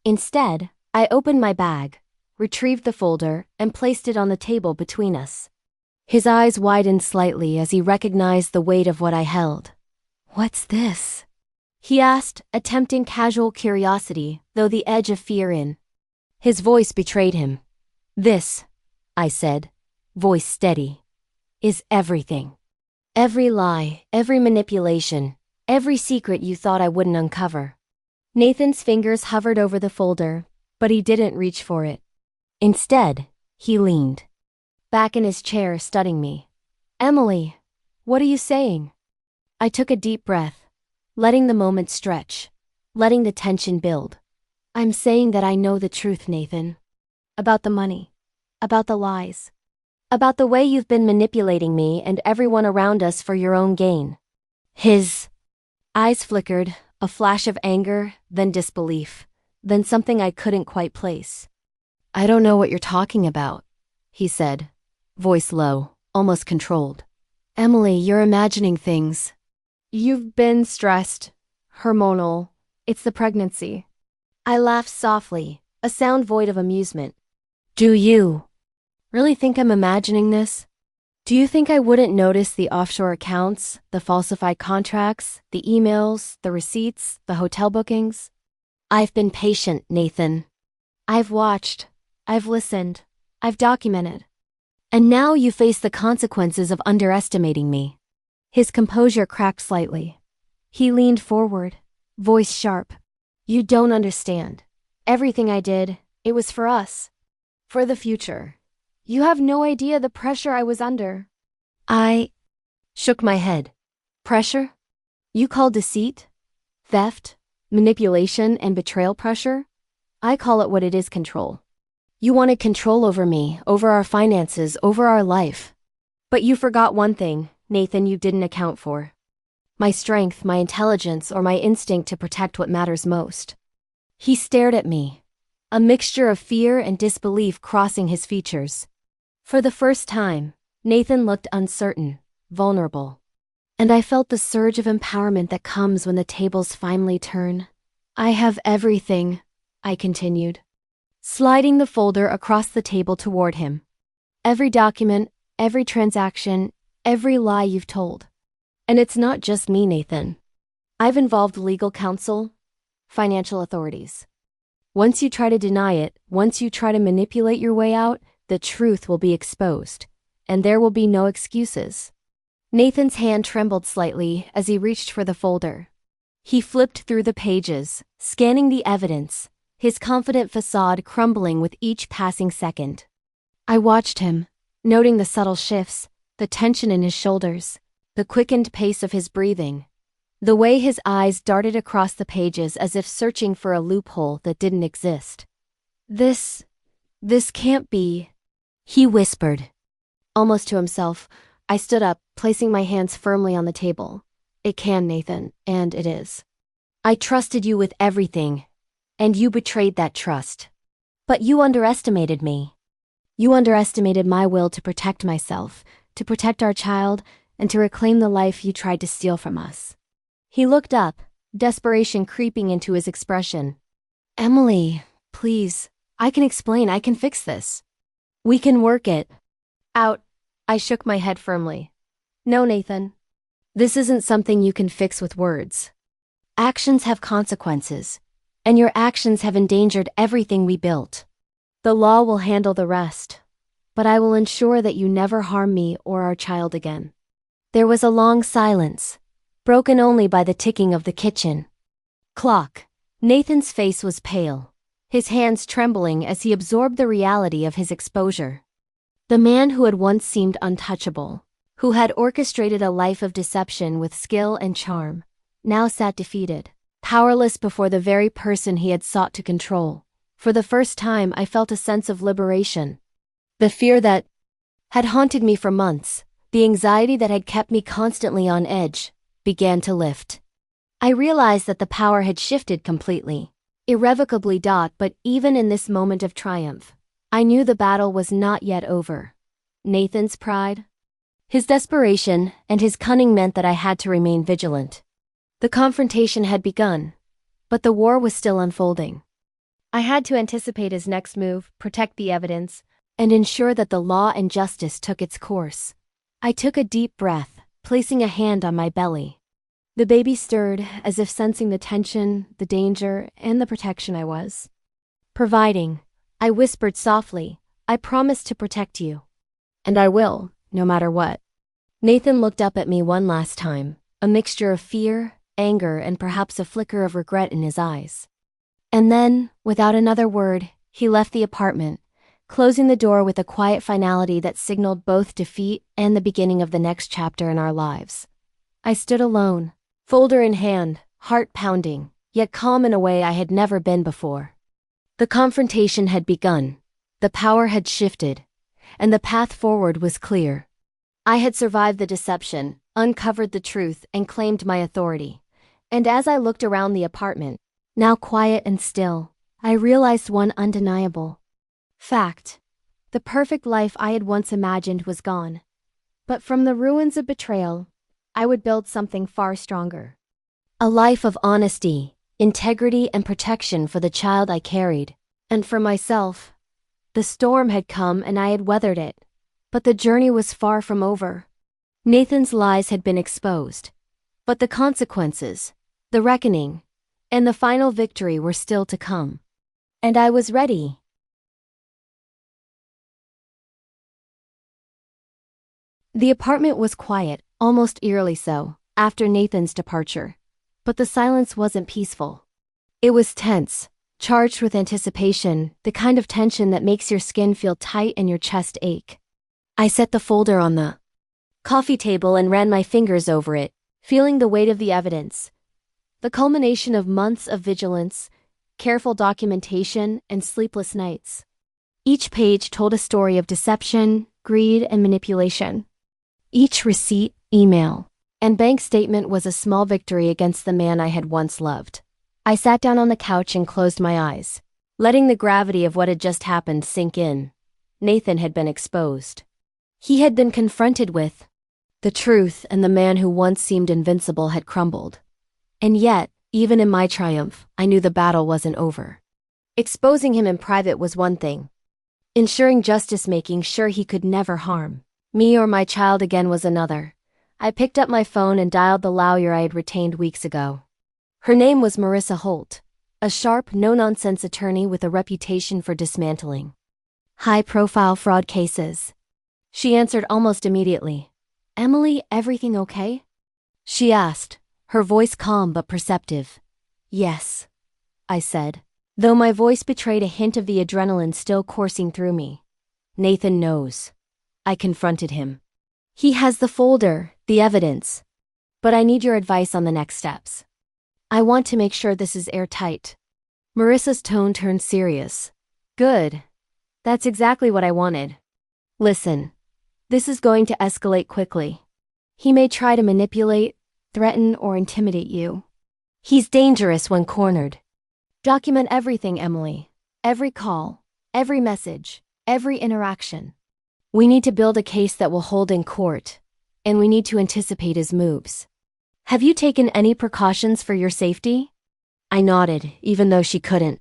Instead, I opened my bag, retrieved the folder, and placed it on the table between us. His eyes widened slightly as he recognized the weight of what I held. "What's this?" he asked, attempting casual curiosity, though the edge of fear in his voice betrayed him. "This," I said, voice steady, "is everything. Every lie, every manipulation, every secret you thought I wouldn't uncover." Nathan's fingers hovered over the folder, but he didn't reach for it. Instead, he leaned back in his chair, studying me. "Emily, what are you saying?" I took a deep breath, letting the moment stretch, letting the tension build. "I'm saying that I know the truth, Nathan. About the money, about the lies, about the way you've been manipulating me and everyone around us for your own gain." His eyes flickered, a flash of anger, then disbelief, then something I couldn't quite place. I don't know what you're talking about, he said, voice low, almost controlled. Emily, you're imagining things. You've been stressed. Hormonal. It's the pregnancy. I laughed softly, a sound void of amusement. Do you really think I'm imagining this? Do you think I wouldn't notice the offshore accounts, the falsified contracts, the emails, the receipts, the hotel bookings? I've been patient, Nathan. I've watched. I've listened. I've documented. And now you face the consequences of underestimating me. His composure cracked slightly. He leaned forward, voice sharp. You don't understand. Everything I did, it was for us. For the future. You have no idea the pressure I was under. I shook my head. Pressure? You call deceit, theft, manipulation, and betrayal pressure? I call it what it is: control. You wanted control over me, over our finances, over our life. But you forgot one thing, Nathan, you didn't account for. My strength, my intelligence, or my instinct to protect what matters most. He stared at me, a mixture of fear and disbelief crossing his features. For the first time, Nathan looked uncertain, vulnerable. And I felt the surge of empowerment that comes when the tables finally turn. I have everything, I continued, sliding the folder across the table toward him. Every document, every transaction, every lie you've told. And it's not just me, Nathan. I've involved legal counsel, financial authorities. Once you try to deny it, once you try to manipulate your way out, the truth will be exposed, and there will be no excuses. Nathan's hand trembled slightly as he reached for the folder. He flipped through the pages, scanning the evidence, his confident facade crumbling with each passing second. I watched him, noting the subtle shifts, the tension in his shoulders, the quickened pace of his breathing, the way his eyes darted across the pages as if searching for a loophole that didn't exist. This can't be, he whispered. Almost to himself, I stood up, placing my hands firmly on the table. It can, Nathan, and it is. I trusted you with everything, and you betrayed that trust. But you underestimated me. You underestimated my will to protect myself, to protect our child, and to reclaim the life you tried to steal from us. He looked up, desperation creeping into his expression. Emily, please, I can explain, I can fix this. We can work it out. I shook my head firmly. No, Nathan. This isn't something you can fix with words. Actions have consequences, and your actions have endangered everything we built. The law will handle the rest, but I will ensure that you never harm me or our child again. There was a long silence, broken only by the ticking of the kitchen clock. Nathan's face was pale, his hands trembling as he absorbed the reality of his exposure. The man who had once seemed untouchable, who had orchestrated a life of deception with skill and charm, now sat defeated, powerless before the very person he had sought to control. For the first time, I felt a sense of liberation. The fear that had haunted me for months, the anxiety that had kept me constantly on edge, began to lift. I realized that the power had shifted completely, irrevocably. But even in this moment of triumph, I knew the battle was not yet over. Nathan's pride, his desperation, and his cunning meant that I had to remain vigilant. The confrontation had begun, but the war was still unfolding. I had to anticipate his next move, protect the evidence, and ensure that the law and justice took its course. I took a deep breath, placing a hand on my belly. The baby stirred, as if sensing the tension, the danger, and the protection I was providing. I whispered softly, I promise to protect you. And I will, no matter what. Nathan looked up at me one last time, a mixture of fear, anger, and perhaps a flicker of regret in his eyes. And then, without another word, he left the apartment, closing the door with a quiet finality that signaled both defeat and the beginning of the next chapter in our lives. I stood alone, folder in hand, heart pounding, yet calm in a way I had never been before. The confrontation had begun, the power had shifted, and the path forward was clear. I had survived the deception, uncovered the truth, and claimed my authority. And as I looked around the apartment, now quiet and still, I realized one undeniable Fact. The perfect life I had once imagined was gone. But from the ruins of betrayal, I would build something far stronger. A life of honesty, integrity, and protection for the child I carried. And for myself. The storm had come and I had weathered it. But the journey was far from over. Nathan's lies had been exposed. But the consequences, the reckoning, and the final victory were still to come. And I was ready. The apartment was quiet, almost eerily so, after Nathan's departure. But the silence wasn't peaceful. It was tense, charged with anticipation, the kind of tension that makes your skin feel tight and your chest ache. I set the folder on the coffee table and ran my fingers over it, feeling the weight of the evidence. The culmination of months of vigilance, careful documentation, and sleepless nights. Each page told a story of deception, greed, and manipulation. Each receipt, email, and bank statement was a small victory against the man I had once loved. I sat down on the couch and closed my eyes, letting the gravity of what had just happened sink in. Nathan had been exposed. He had been confronted with the truth, and the man who once seemed invincible had crumbled. And yet, even in my triumph, I knew the battle wasn't over. Exposing him in private was one thing. Ensuring justice, making sure he could never harm me or my child again, was another. I picked up my phone and dialed the lawyer I had retained weeks ago. Her name was Marissa Holt, a sharp, no-nonsense attorney with a reputation for dismantling high-profile fraud cases. She answered almost immediately. "Emily, everything okay?" she asked, her voice calm but perceptive. "Yes," I said, though my voice betrayed a hint of the adrenaline still coursing through me. "Nathan knows." I confronted him. "He has the folder, the evidence. But I need your advice on the next steps. I want to make sure this is airtight." Marissa's tone turned serious. "Good. That's exactly what I wanted. Listen, this is going to escalate quickly. He may try to manipulate, threaten, or intimidate you. He's dangerous when cornered. Document everything, Emily. Every call, every message, every interaction. We need to build a case that will hold in court, and we need to anticipate his moves. Have you taken any precautions for your safety?" I nodded, even though she couldn't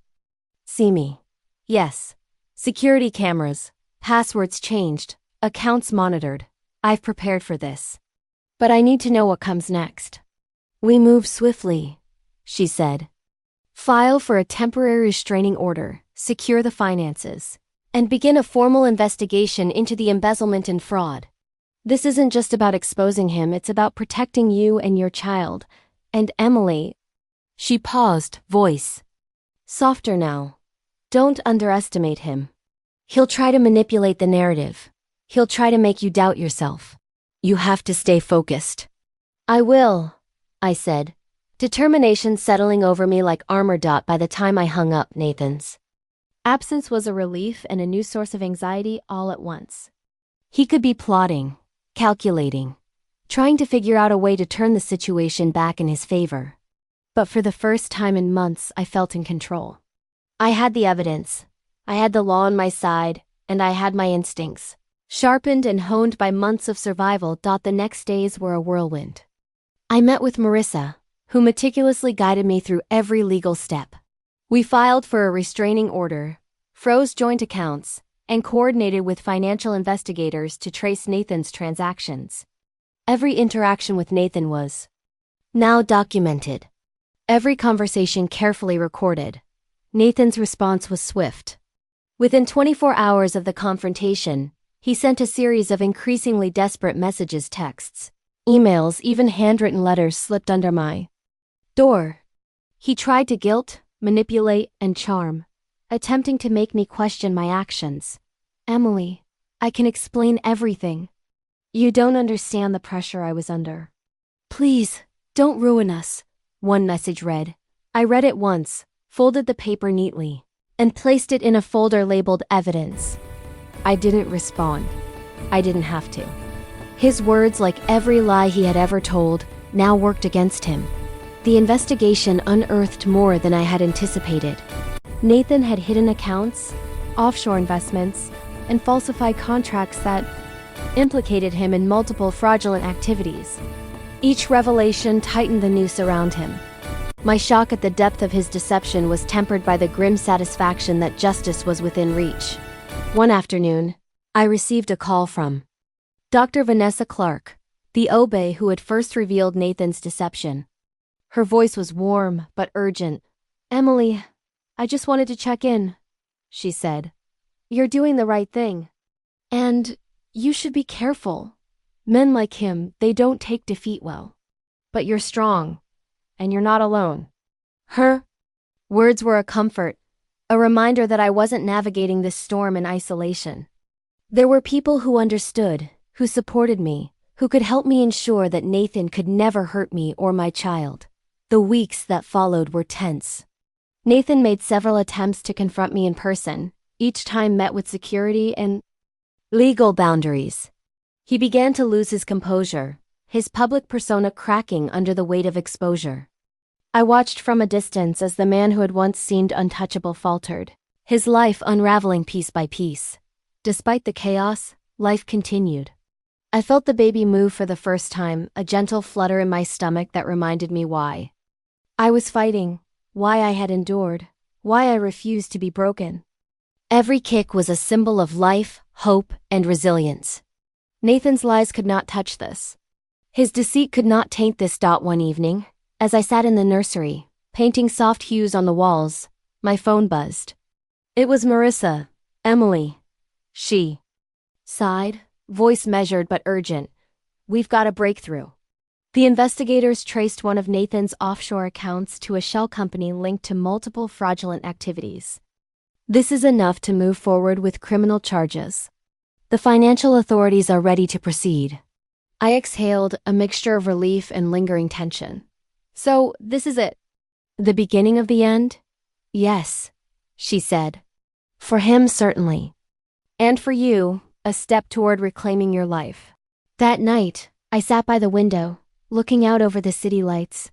see me. "Yes. Security cameras, passwords changed, accounts monitored. I've prepared for this. But I need to know what comes next." "We move swiftly," she said. "File for a temporary restraining order, secure the finances, and begin a formal investigation into the embezzlement and fraud. This isn't just about exposing him, it's about protecting you and your child. And Emily..." She paused, voice softer now. "Don't underestimate him. He'll try to manipulate the narrative. He'll try to make you doubt yourself. You have to stay focused." "I will," I said, determination settling over me like armor dot by the time I hung up. Nathan's absence was a relief and a new source of anxiety all at once. He could be plotting, calculating, trying to figure out a way to turn the situation back in his favor. But for the first time in months, I felt in control. I had the evidence, I had the law on my side, and I had my instincts, sharpened and honed by months of survival. The next days were a whirlwind. I met with Marissa, who meticulously guided me through every legal step. We filed for a restraining order, froze joint accounts, and coordinated with financial investigators to trace Nathan's transactions. Every interaction with Nathan was now documented. Every conversation carefully recorded. Nathan's response was swift. Within 24 hours of the confrontation, he sent a series of increasingly desperate messages, texts, emails, even handwritten letters slipped under my door. He tried to guilt, manipulate, and charm, attempting to make me question my actions. "Emily, I can explain everything. You don't understand the pressure I was under. Please, don't ruin us," one message read. I read it once, folded the paper neatly, and placed it in a folder labeled evidence. I didn't respond. I didn't have to. His words, like every lie he had ever told, now worked against him. The investigation unearthed more than I had anticipated. Nathan had hidden accounts, offshore investments, and falsified contracts that implicated him in multiple fraudulent activities. Each revelation tightened the noose around him. My shock at the depth of his deception was tempered by the grim satisfaction that justice was within reach. One afternoon, I received a call from Dr. Vanessa Clark, the OB who had first revealed Nathan's deception. Her voice was warm but urgent. "Emily, I just wanted to check in," she said. "You're doing the right thing. And you should be careful. Men like him, they don't take defeat well. But you're strong, and you're not alone." Her words were a comfort, a reminder that I wasn't navigating this storm in isolation. There were people who understood, who supported me, who could help me ensure that Nathan could never hurt me or my child. The weeks that followed were tense. Nathan made several attempts to confront me in person, each time met with security and legal boundaries. He began to lose his composure, his public persona cracking under the weight of exposure. I watched from a distance as the man who had once seemed untouchable faltered, his life unraveling piece by piece. Despite the chaos, life continued. I felt the baby move for the first time, a gentle flutter in my stomach that reminded me why I was fighting, why I had endured, why I refused to be broken. Every kick was a symbol of life, hope, and resilience. Nathan's lies could not touch this. His deceit could not taint this. One evening, as I sat in the nursery, painting soft hues on the walls, my phone buzzed. It was Marissa. "Emily," she sighed, voice measured but urgent. "We've got a breakthrough." The investigators traced one of Nathan's offshore accounts to a shell company linked to multiple fraudulent activities. "This is enough to move forward with criminal charges. The financial authorities are ready to proceed." I exhaled, a mixture of relief and lingering tension. "So, this is it? The beginning of the end?" "Yes," she said. "For him, certainly. And for you, a step toward reclaiming your life." That night, I sat by the window, looking out over the city lights.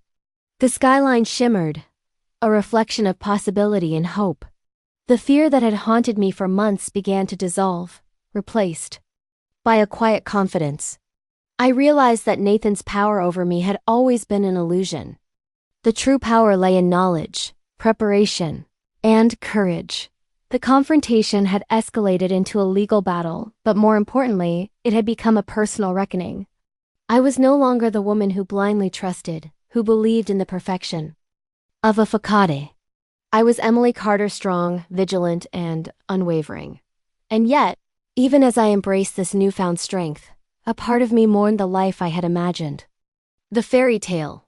The skyline shimmered, a reflection of possibility and hope. The fear that had haunted me for months began to dissolve, replaced by a quiet confidence. I realized that Nathan's power over me had always been an illusion. The true power lay in knowledge, preparation, and courage. The confrontation had escalated into a legal battle, but more importantly, it had become a personal reckoning. I was no longer the woman who blindly trusted, who believed in the perfection of a facade. I was Emily Carter, strong, vigilant, and unwavering. And yet, even as I embraced this newfound strength, a part of me mourned the life I had imagined. The fairy tale.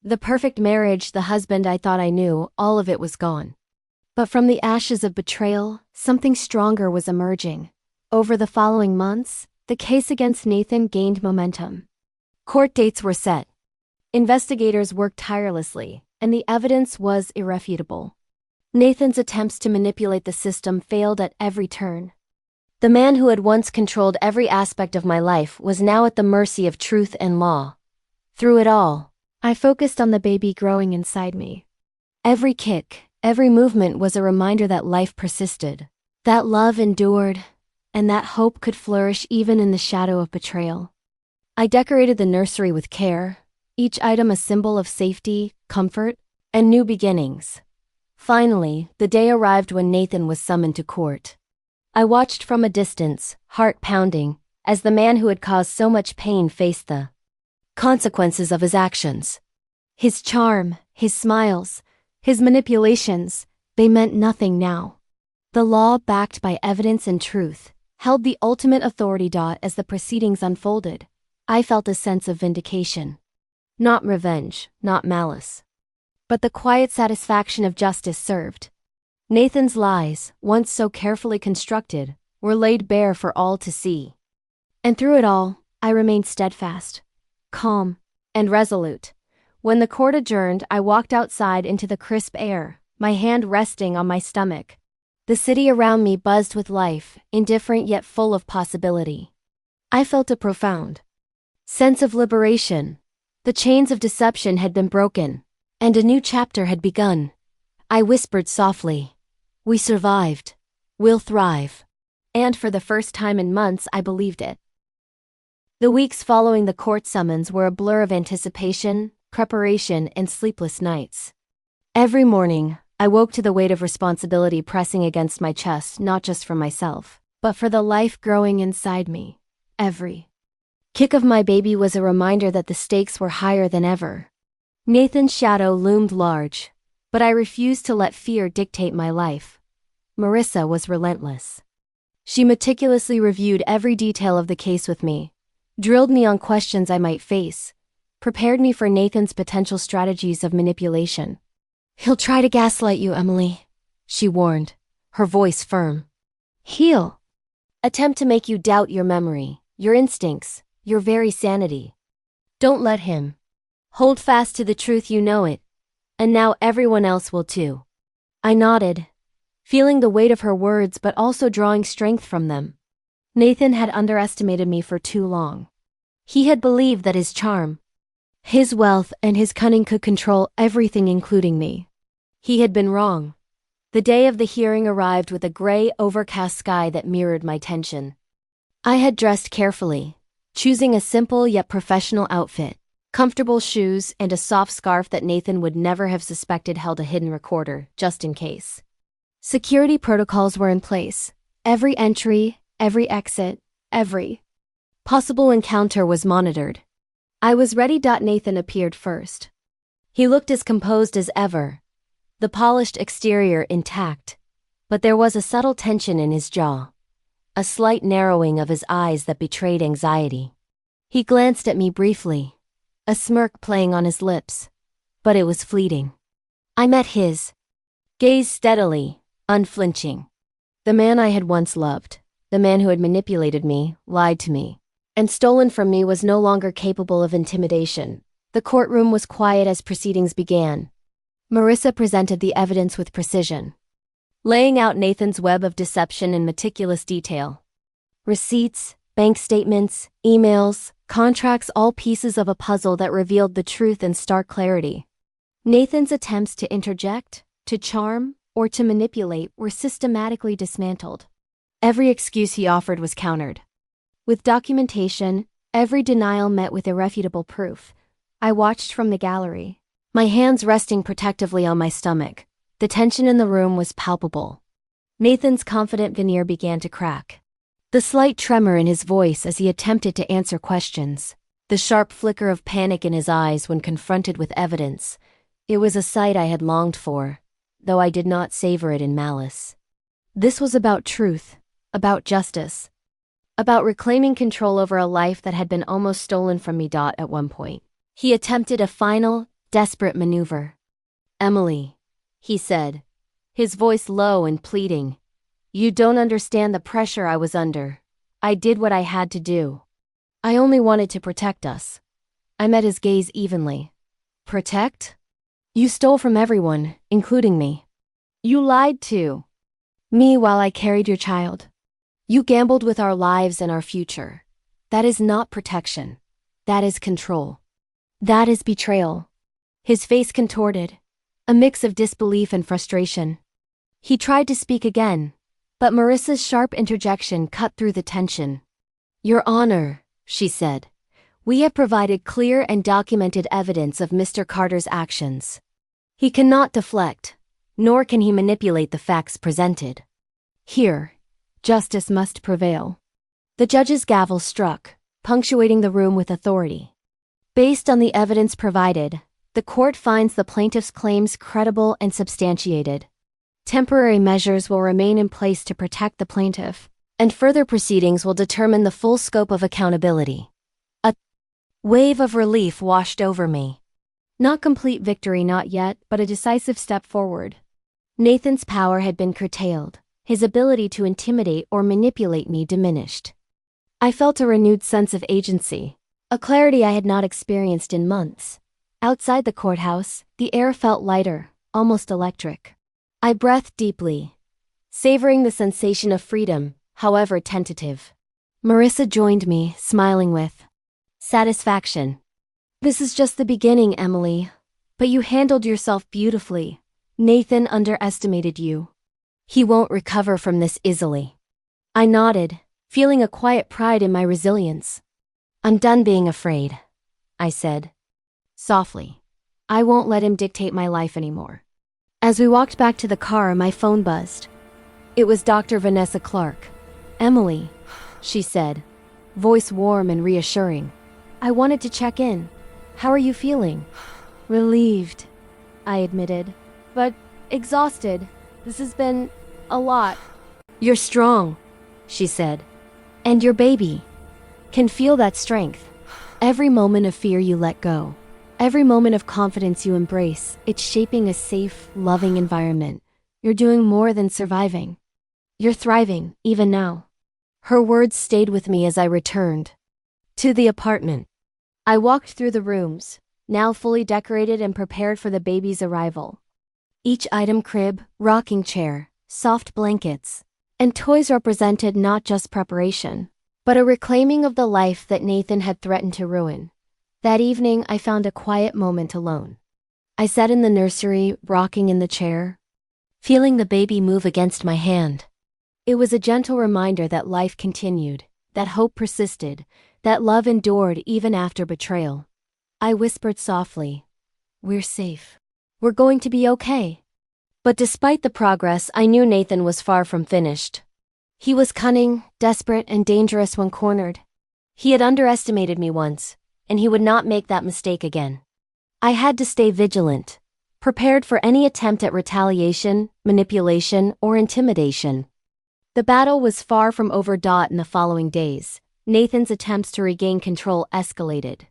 The perfect marriage, the husband I thought I knew, all of it was gone. But from the ashes of betrayal, something stronger was emerging. Over the following months, the case against Nathan gained momentum. Court dates were set. Investigators worked tirelessly, and the evidence was irrefutable. Nathan's attempts to manipulate the system failed at every turn. The man who had once controlled every aspect of my life was now at the mercy of truth and law. Through it all, I focused on the baby growing inside me. Every kick, every movement was a reminder that life persisted, that love endured, and that hope could flourish even in the shadow of betrayal. I decorated the nursery with care, each item a symbol of safety, comfort, and new beginnings. Finally, the day arrived when Nathan was summoned to court. I watched from a distance, heart pounding, as the man who had caused so much pain faced the consequences of his actions. His charm, his smiles, his manipulations, they meant nothing now. The law, backed by evidence and truth, held the ultimate authority. As the proceedings unfolded, I felt a sense of vindication. Not revenge, not malice, but the quiet satisfaction of justice served. Nathan's lies, once so carefully constructed, were laid bare for all to see. And through it all, I remained steadfast, calm, and resolute. When the court adjourned, I walked outside into the crisp air, my hand resting on my stomach. The city around me buzzed with life, indifferent yet full of possibility. I felt a profound sense of liberation. The chains of deception had been broken, and a new chapter had begun. I whispered softly, "We survived." We'll thrive. And for the first time in months, I believed it. The weeks following the court summons were a blur of anticipation, preparation, and sleepless nights. Every morning, I woke to the weight of responsibility pressing against my chest, not just for myself, but for the life growing inside me. Every kick of my baby was a reminder that the stakes were higher than ever. Nathan's shadow loomed large, but I refused to let fear dictate my life. Marissa was relentless. She meticulously reviewed every detail of the case with me, drilled me on questions I might face, prepared me for Nathan's potential strategies of manipulation. "He'll try to gaslight you, Emily," she warned, her voice firm. "He'll attempt to make you doubt your memory, your instincts, your very sanity. Don't let him. Hold fast to the truth, you know it. And now everyone else will too." I nodded, feeling the weight of her words but also drawing strength from them. Nathan had underestimated me for too long. He had believed that his charm, his wealth, and his cunning could control everything, including me. He had been wrong. The day of the hearing arrived with a gray, overcast sky that mirrored my tension. I had dressed carefully, choosing a simple yet professional outfit, comfortable shoes, and a soft scarf that Nathan would never have suspected held a hidden recorder, just in case. Security protocols were in place. Every entry, every exit, every possible encounter was monitored. I was ready. Nathan appeared first. He looked as composed as ever, the polished exterior intact, but there was a subtle tension in his jaw, a slight narrowing of his eyes that betrayed anxiety. He glanced at me briefly, a smirk playing on his lips, but it was fleeting. I met his gaze steadily, unflinching. The man I had once loved, the man who had manipulated me, lied to me, and stolen from me was no longer capable of intimidation. The courtroom was quiet as proceedings began. Marissa presented the evidence with precision, laying out Nathan's web of deception in meticulous detail. Receipts, bank statements, emails, contracts, all pieces of a puzzle that revealed the truth in stark clarity. Nathan's attempts to interject, to charm, or to manipulate were systematically dismantled. Every excuse he offered was countered. With documentation, every denial met with irrefutable proof. I watched from the gallery, my hands resting protectively on my stomach. The tension in the room was palpable. Nathan's confident veneer began to crack. The slight tremor in his voice as he attempted to answer questions, the sharp flicker of panic in his eyes when confronted with evidence. It was a sight I had longed for, though I did not savor it in malice. This was about truth, about justice, about reclaiming control over a life that had been almost stolen from me. At one point, he attempted a final, desperate maneuver. "Emily," he said, his voice low and pleading, "you don't understand the pressure I was under. I did what I had to do. I only wanted to protect us." I met his gaze evenly. "Protect? You stole from everyone, including me. You lied to me while I carried your child. You gambled with our lives and our future. That is not protection. That is control. That is betrayal." His face contorted, a mix of disbelief and frustration. He tried to speak again, but Marissa's sharp interjection cut through the tension. "Your Honor," she said, "we have provided clear and documented evidence of Mr. Carter's actions. He cannot deflect, nor can he manipulate the facts presented. Here, justice must prevail." The judge's gavel struck, punctuating the room with authority. Based on the evidence provided, the court finds the plaintiff's claims credible and substantiated. Temporary measures will remain in place to protect the plaintiff, and further proceedings will determine the full scope of accountability. A wave of relief washed over me. Not complete victory, not yet, but a decisive step forward. Nathan's power had been curtailed, his ability to intimidate or manipulate me diminished. I felt a renewed sense of agency, a clarity I had not experienced in months. Outside the courthouse, the air felt lighter, almost electric. I breathed deeply, savoring the sensation of freedom, however tentative. Marissa joined me, smiling with satisfaction. "This is just the beginning, Emily. But you handled yourself beautifully. Nathan underestimated you. He won't recover from this easily. I nodded, feeling a quiet pride in my resilience. I'm done being afraid, I said. Softly. I won't let him dictate my life anymore. As we walked back to the car, my phone buzzed. It was Dr. Vanessa Clark. Emily, she said, voice warm and reassuring. I wanted to check in. How are you feeling? Relieved, I admitted, but exhausted. This has been a lot. You're strong, she said, and your baby can feel that strength. Every moment of fear you let go, every moment of confidence you embrace, it's shaping a safe, loving environment. You're doing more than surviving. You're thriving, even now. Her words stayed with me as I returned to the apartment. I walked through the rooms, now fully decorated and prepared for the baby's arrival. Each item, crib, rocking chair, soft blankets, and toys represented not just preparation, but a reclaiming of the life that Nathan had threatened to ruin. That evening, I found a quiet moment alone. I sat in the nursery, rocking in the chair, feeling the baby move against my hand. It was a gentle reminder that life continued, that hope persisted, that love endured even after betrayal. I whispered softly, "We're safe. We're going to be okay." But despite the progress, I knew Nathan was far from finished. He was cunning, desperate, and dangerous when cornered. He had underestimated me once, and he would not make that mistake again. I had to stay vigilant, prepared for any attempt at retaliation, manipulation, or intimidation. The battle was far from over. In the following days, Nathan's attempts to regain control escalated.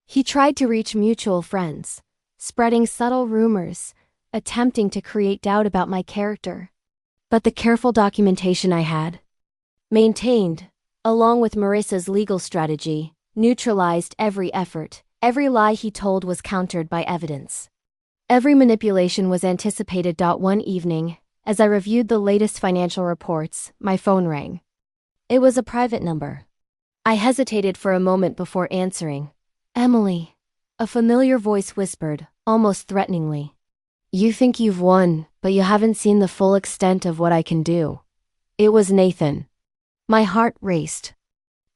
He tried to reach mutual friends, spreading subtle rumors, attempting to create doubt about my character. But the careful documentation I had maintained, along with Marissa's legal strategy, neutralized every effort. Every lie he told was countered by evidence. Every manipulation was anticipated. One evening, as I reviewed the latest financial reports, my phone rang. It was a private number. I hesitated for a moment before answering. "Emily," a familiar voice whispered, almost threateningly. "You think you've won, but you haven't seen the full extent of what I can do." It was Nathan. My heart raced.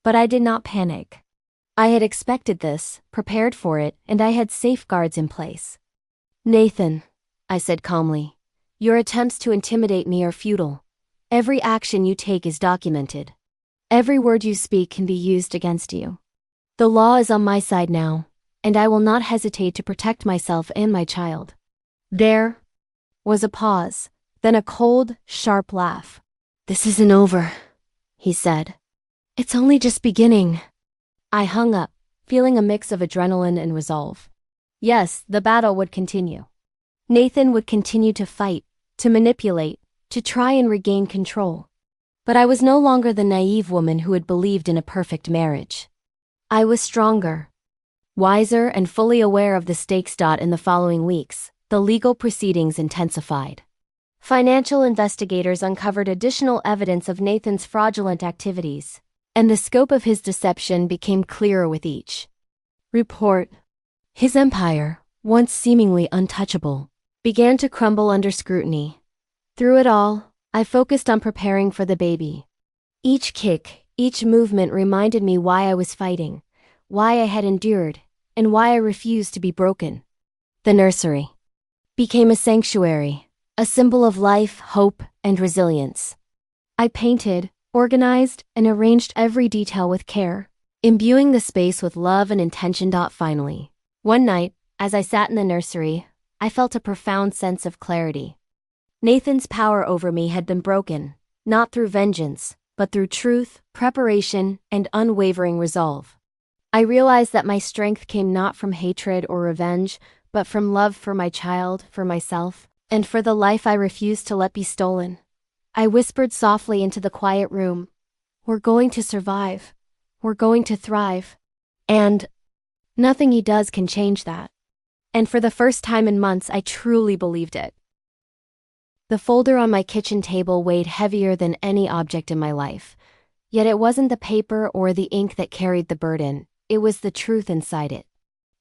But I did not panic. I had expected this, prepared for it, and I had safeguards in place. "Nathan," I said calmly, "your attempts to intimidate me are futile. Every action you take is documented. Every word you speak can be used against you. The law is on my side now, and I will not hesitate to protect myself and my child." There was a pause, then a cold, sharp laugh. "This isn't over," he said. "It's only just beginning." I hung up, feeling a mix of adrenaline and resolve. Yes, the battle would continue. Nathan would continue to fight, to manipulate, to try and regain control. But I was no longer the naive woman who had believed in a perfect marriage. I was stronger, wiser, and fully aware of the stakes. In the following weeks, the legal proceedings intensified. Financial investigators uncovered additional evidence of Nathan's fraudulent activities, and the scope of his deception became clearer with each report. His empire, once seemingly untouchable, began to crumble under scrutiny. Through it all, I focused on preparing for the baby. Each kick, each movement reminded me why I was fighting, why I had endured, and why I refused to be broken. The nursery became a sanctuary, a symbol of life, hope, and resilience. I painted, organized, and arranged every detail with care, imbuing the space with love and intention. Finally, one night, as I sat in the nursery, I felt a profound sense of clarity. Nathan's power over me had been broken, not through vengeance, but through truth, preparation, and unwavering resolve. I realized that my strength came not from hatred or revenge, but from love for my child, for myself, and for the life I refused to let be stolen. I whispered softly into the quiet room, "We're going to survive. We're going to thrive. And nothing he does can change that." And for the first time in months, I truly believed it. The folder on my kitchen table weighed heavier than any object in my life. Yet it wasn't the paper or the ink that carried the burden, it was the truth inside it.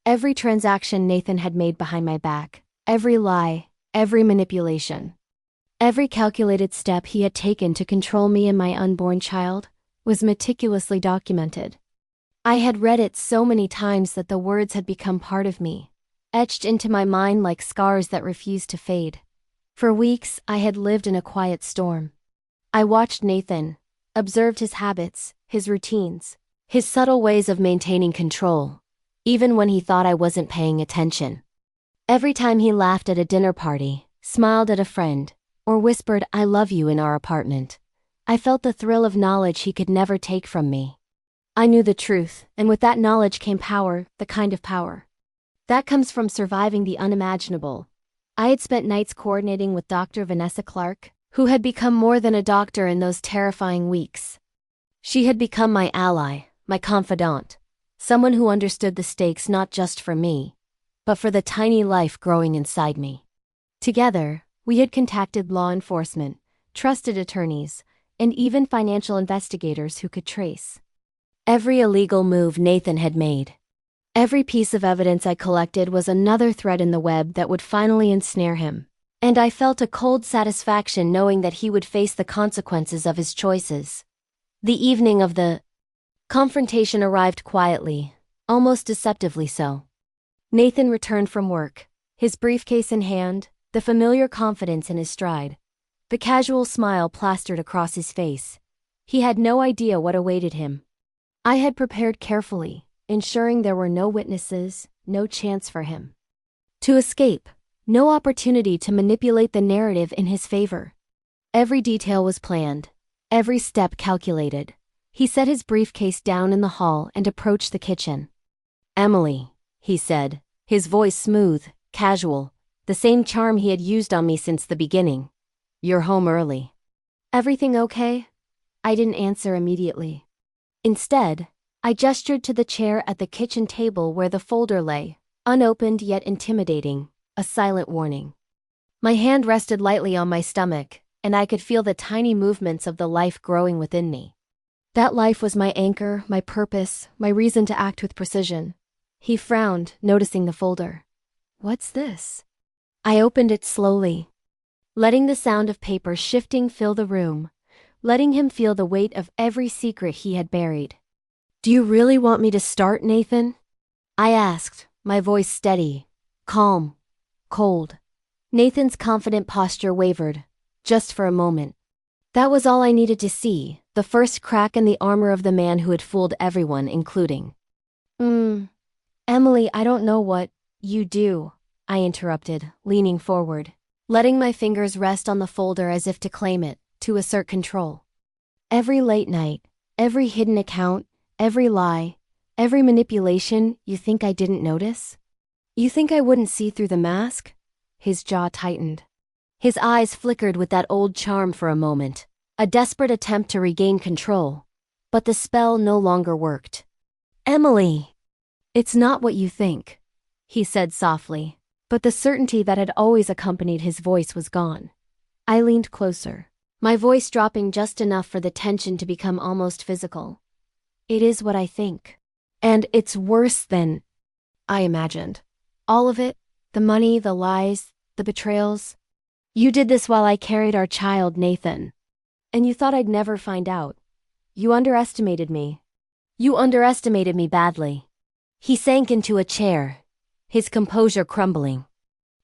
Every transaction Nathan had made behind my back, every lie, every manipulation. Every calculated step he had taken to control me and my unborn child was meticulously documented. I had read it so many times that the words had become part of me, etched into my mind like scars that refused to fade. For weeks, I had lived in a quiet storm. I watched Nathan, observed his habits, his routines, his subtle ways of maintaining control, even when he thought I wasn't paying attention. Every time he laughed at a dinner party, smiled at a friend, or whispered "I love you" in our apartment, I felt the thrill of knowledge he could never take from me. I knew the truth, and with that knowledge came power, the kind of power that comes from surviving the unimaginable. I had spent nights coordinating with Dr. Vanessa Clark, who had become more than a doctor in those terrifying weeks. She had become my ally, my confidant, someone who understood the stakes not just for me, but for the tiny life growing inside me. Together, we had contacted law enforcement, trusted attorneys, and even financial investigators who could trace every illegal move Nathan had made. Every piece of evidence I collected was another thread in the web that would finally ensnare him, and I felt a cold satisfaction knowing that he would face the consequences of his choices. The evening of the confrontation arrived quietly, almost deceptively so. Nathan returned from work, his briefcase in hand, the familiar confidence in his stride, the casual smile plastered across his face. He had no idea what awaited him. I had prepared carefully, ensuring there were no witnesses, no chance for him to escape, no opportunity to manipulate the narrative in his favor. Every detail was planned, every step calculated. He set his briefcase down in the hall and approached the kitchen. "Emily," he said, his voice smooth, casual, the same charm he had used on me since the beginning. "You're home early." "Everything okay?" I didn't answer immediately. Instead, I gestured to the chair at the kitchen table where the folder lay, unopened yet intimidating, a silent warning. My hand rested lightly on my stomach, and I could feel the tiny movements of the life growing within me. That life was my anchor, my purpose, my reason to act with precision. He frowned, noticing the folder. "What's this?" I opened it slowly, letting the sound of paper shifting fill the room, letting him feel the weight of every secret he had buried. "Do you really want me to start, Nathan?" I asked, my voice steady, calm, cold. Nathan's confident posture wavered, just for a moment. That was all I needed to see, the first crack in the armor of the man who had fooled everyone, including. Emily, I don't know what you do," I interrupted, leaning forward, letting my fingers rest on the folder as if to claim it, to assert control. "Every late night, every hidden account, every lie, every manipulation, you think I didn't notice? You think I wouldn't see through the mask?" His jaw tightened. His eyes flickered with that old charm for a moment, a desperate attempt to regain control. But the spell no longer worked. "Emily, it's not what you think," he said softly, but the certainty that had always accompanied his voice was gone. I leaned closer, my voice dropping just enough for the tension to become almost physical. "It is what I think. And it's worse than I imagined. All of it, the money, the lies, the betrayals. You did this while I carried our child, Nathan. And you thought I'd never find out. You underestimated me. You underestimated me badly." He sank into a chair, his composure crumbling.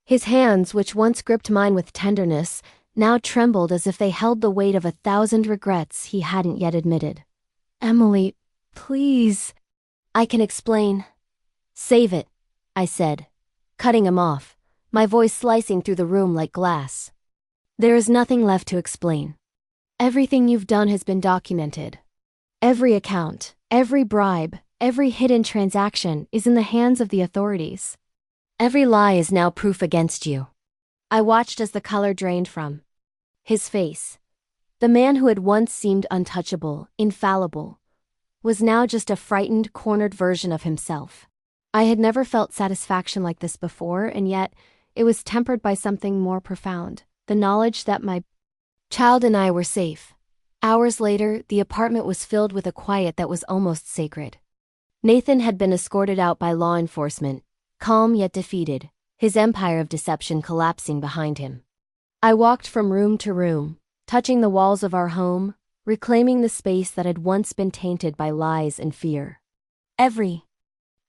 His hands, which once gripped mine with tenderness, now trembled as if they held the weight of 1,000 regrets he hadn't yet admitted. "Emily, please." "I can explain." "Save it," I said, cutting him off, my voice slicing through the room like glass. "There is nothing left to explain. Everything you've done has been documented. Every account, every bribe, every hidden transaction is in the hands of the authorities. Every lie is now proof against you." I watched as the color drained from his face. The man who had once seemed untouchable, infallible, was now just a frightened, cornered version of himself. I had never felt satisfaction like this before, and yet it was tempered by something more profound, the knowledge that my child and I were safe. Hours later, the apartment was filled with a quiet that was almost sacred. Nathan had been escorted out by law enforcement, calm yet defeated, his empire of deception collapsing behind him. I walked from room to room, touching the walls of our home, reclaiming the space that had once been tainted by lies and fear. Every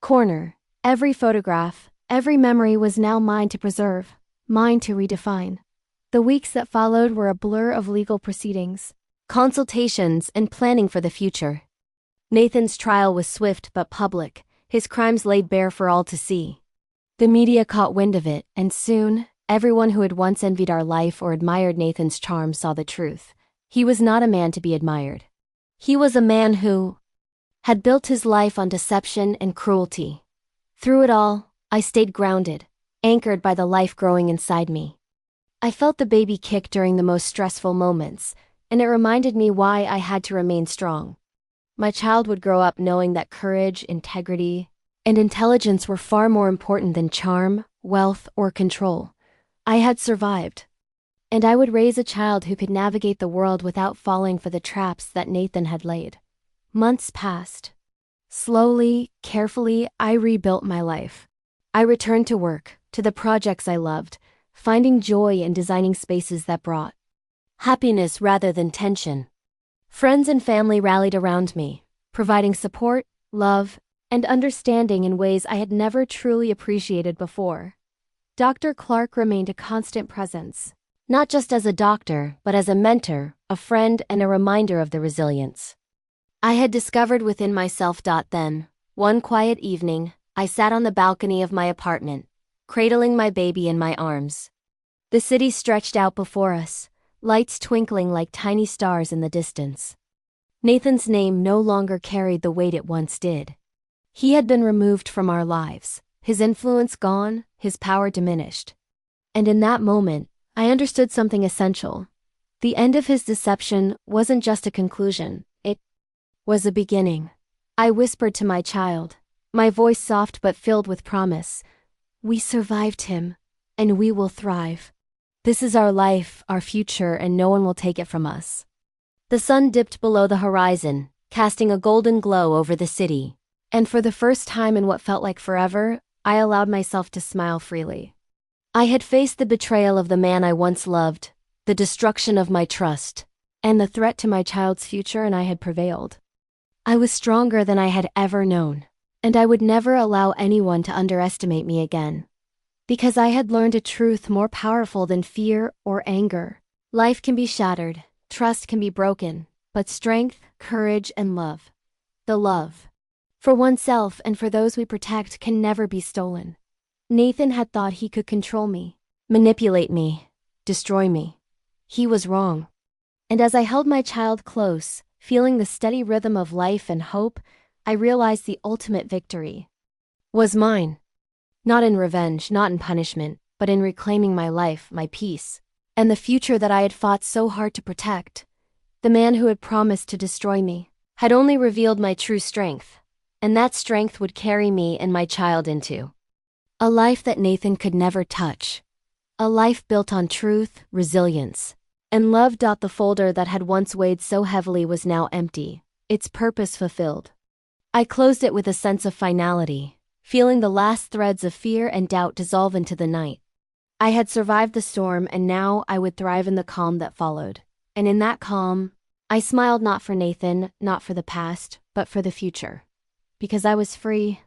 corner, every photograph, every memory was now mine to preserve, mine to redefine. The weeks that followed were a blur of legal proceedings, consultations, and planning for the future. Nathan's trial was swift but public, his crimes laid bare for all to see. The media caught wind of it, and soon, everyone who had once envied our life or admired Nathan's charm saw the truth. He was not a man to be admired. He was a man who had built his life on deception and cruelty. Through it all, I stayed grounded, anchored by the life growing inside me. I felt the baby kick during the most stressful moments, and it reminded me why I had to remain strong. My child would grow up knowing that courage, integrity, and intelligence were far more important than charm, wealth, or control. I had survived, and I would raise a child who could navigate the world without falling for the traps that Nathan had laid. Months passed. Slowly, carefully, I rebuilt my life. I returned to work, to the projects I loved, finding joy in designing spaces that brought happiness rather than tension. Friends and family rallied around me, providing support, love, and understanding in ways I had never truly appreciated before. Dr. Clark remained a constant presence, not just as a doctor, but as a mentor, a friend, and a reminder of the resilience I had discovered within myself. Then, one quiet evening, I sat on the balcony of my apartment, cradling my baby in my arms. The city stretched out before us, lights twinkling like tiny stars in the distance. Nathan's name no longer carried the weight it once did. He had been removed from our lives, his influence gone, his power diminished. And in that moment, I understood something essential. The end of his deception wasn't just a conclusion, it was a beginning. I whispered to my child, my voice soft but filled with promise. We survived him, and we will thrive. This is our life, our future, and no one will take it from us. The sun dipped below the horizon, casting a golden glow over the city. And for the first time in what felt like forever, I allowed myself to smile freely. I had faced the betrayal of the man I once loved, the destruction of my trust, and the threat to my child's future, and I had prevailed. I was stronger than I had ever known, and I would never allow anyone to underestimate me again. Because I had learned a truth more powerful than fear or anger. Life can be shattered, trust can be broken, but strength, courage, and love, the love for oneself and for those we protect, can never be stolen. Nathan had thought he could control me, manipulate me, destroy me. He was wrong. And as I held my child close, feeling the steady rhythm of life and hope, I realized the ultimate victory was mine. Not in revenge, not in punishment, but in reclaiming my life, my peace, and the future that I had fought so hard to protect. The man who had promised to destroy me had only revealed my true strength, and that strength would carry me and my child into a life that Nathan could never touch. A life built on truth, resilience, and love. The folder that had once weighed so heavily was now empty, its purpose fulfilled. I closed it with a sense of finality, feeling the last threads of fear and doubt dissolve into the night. I had survived the storm, and now I would thrive in the calm that followed. And in that calm, I smiled, not for Nathan, not for the past, but for the future. Because I was free,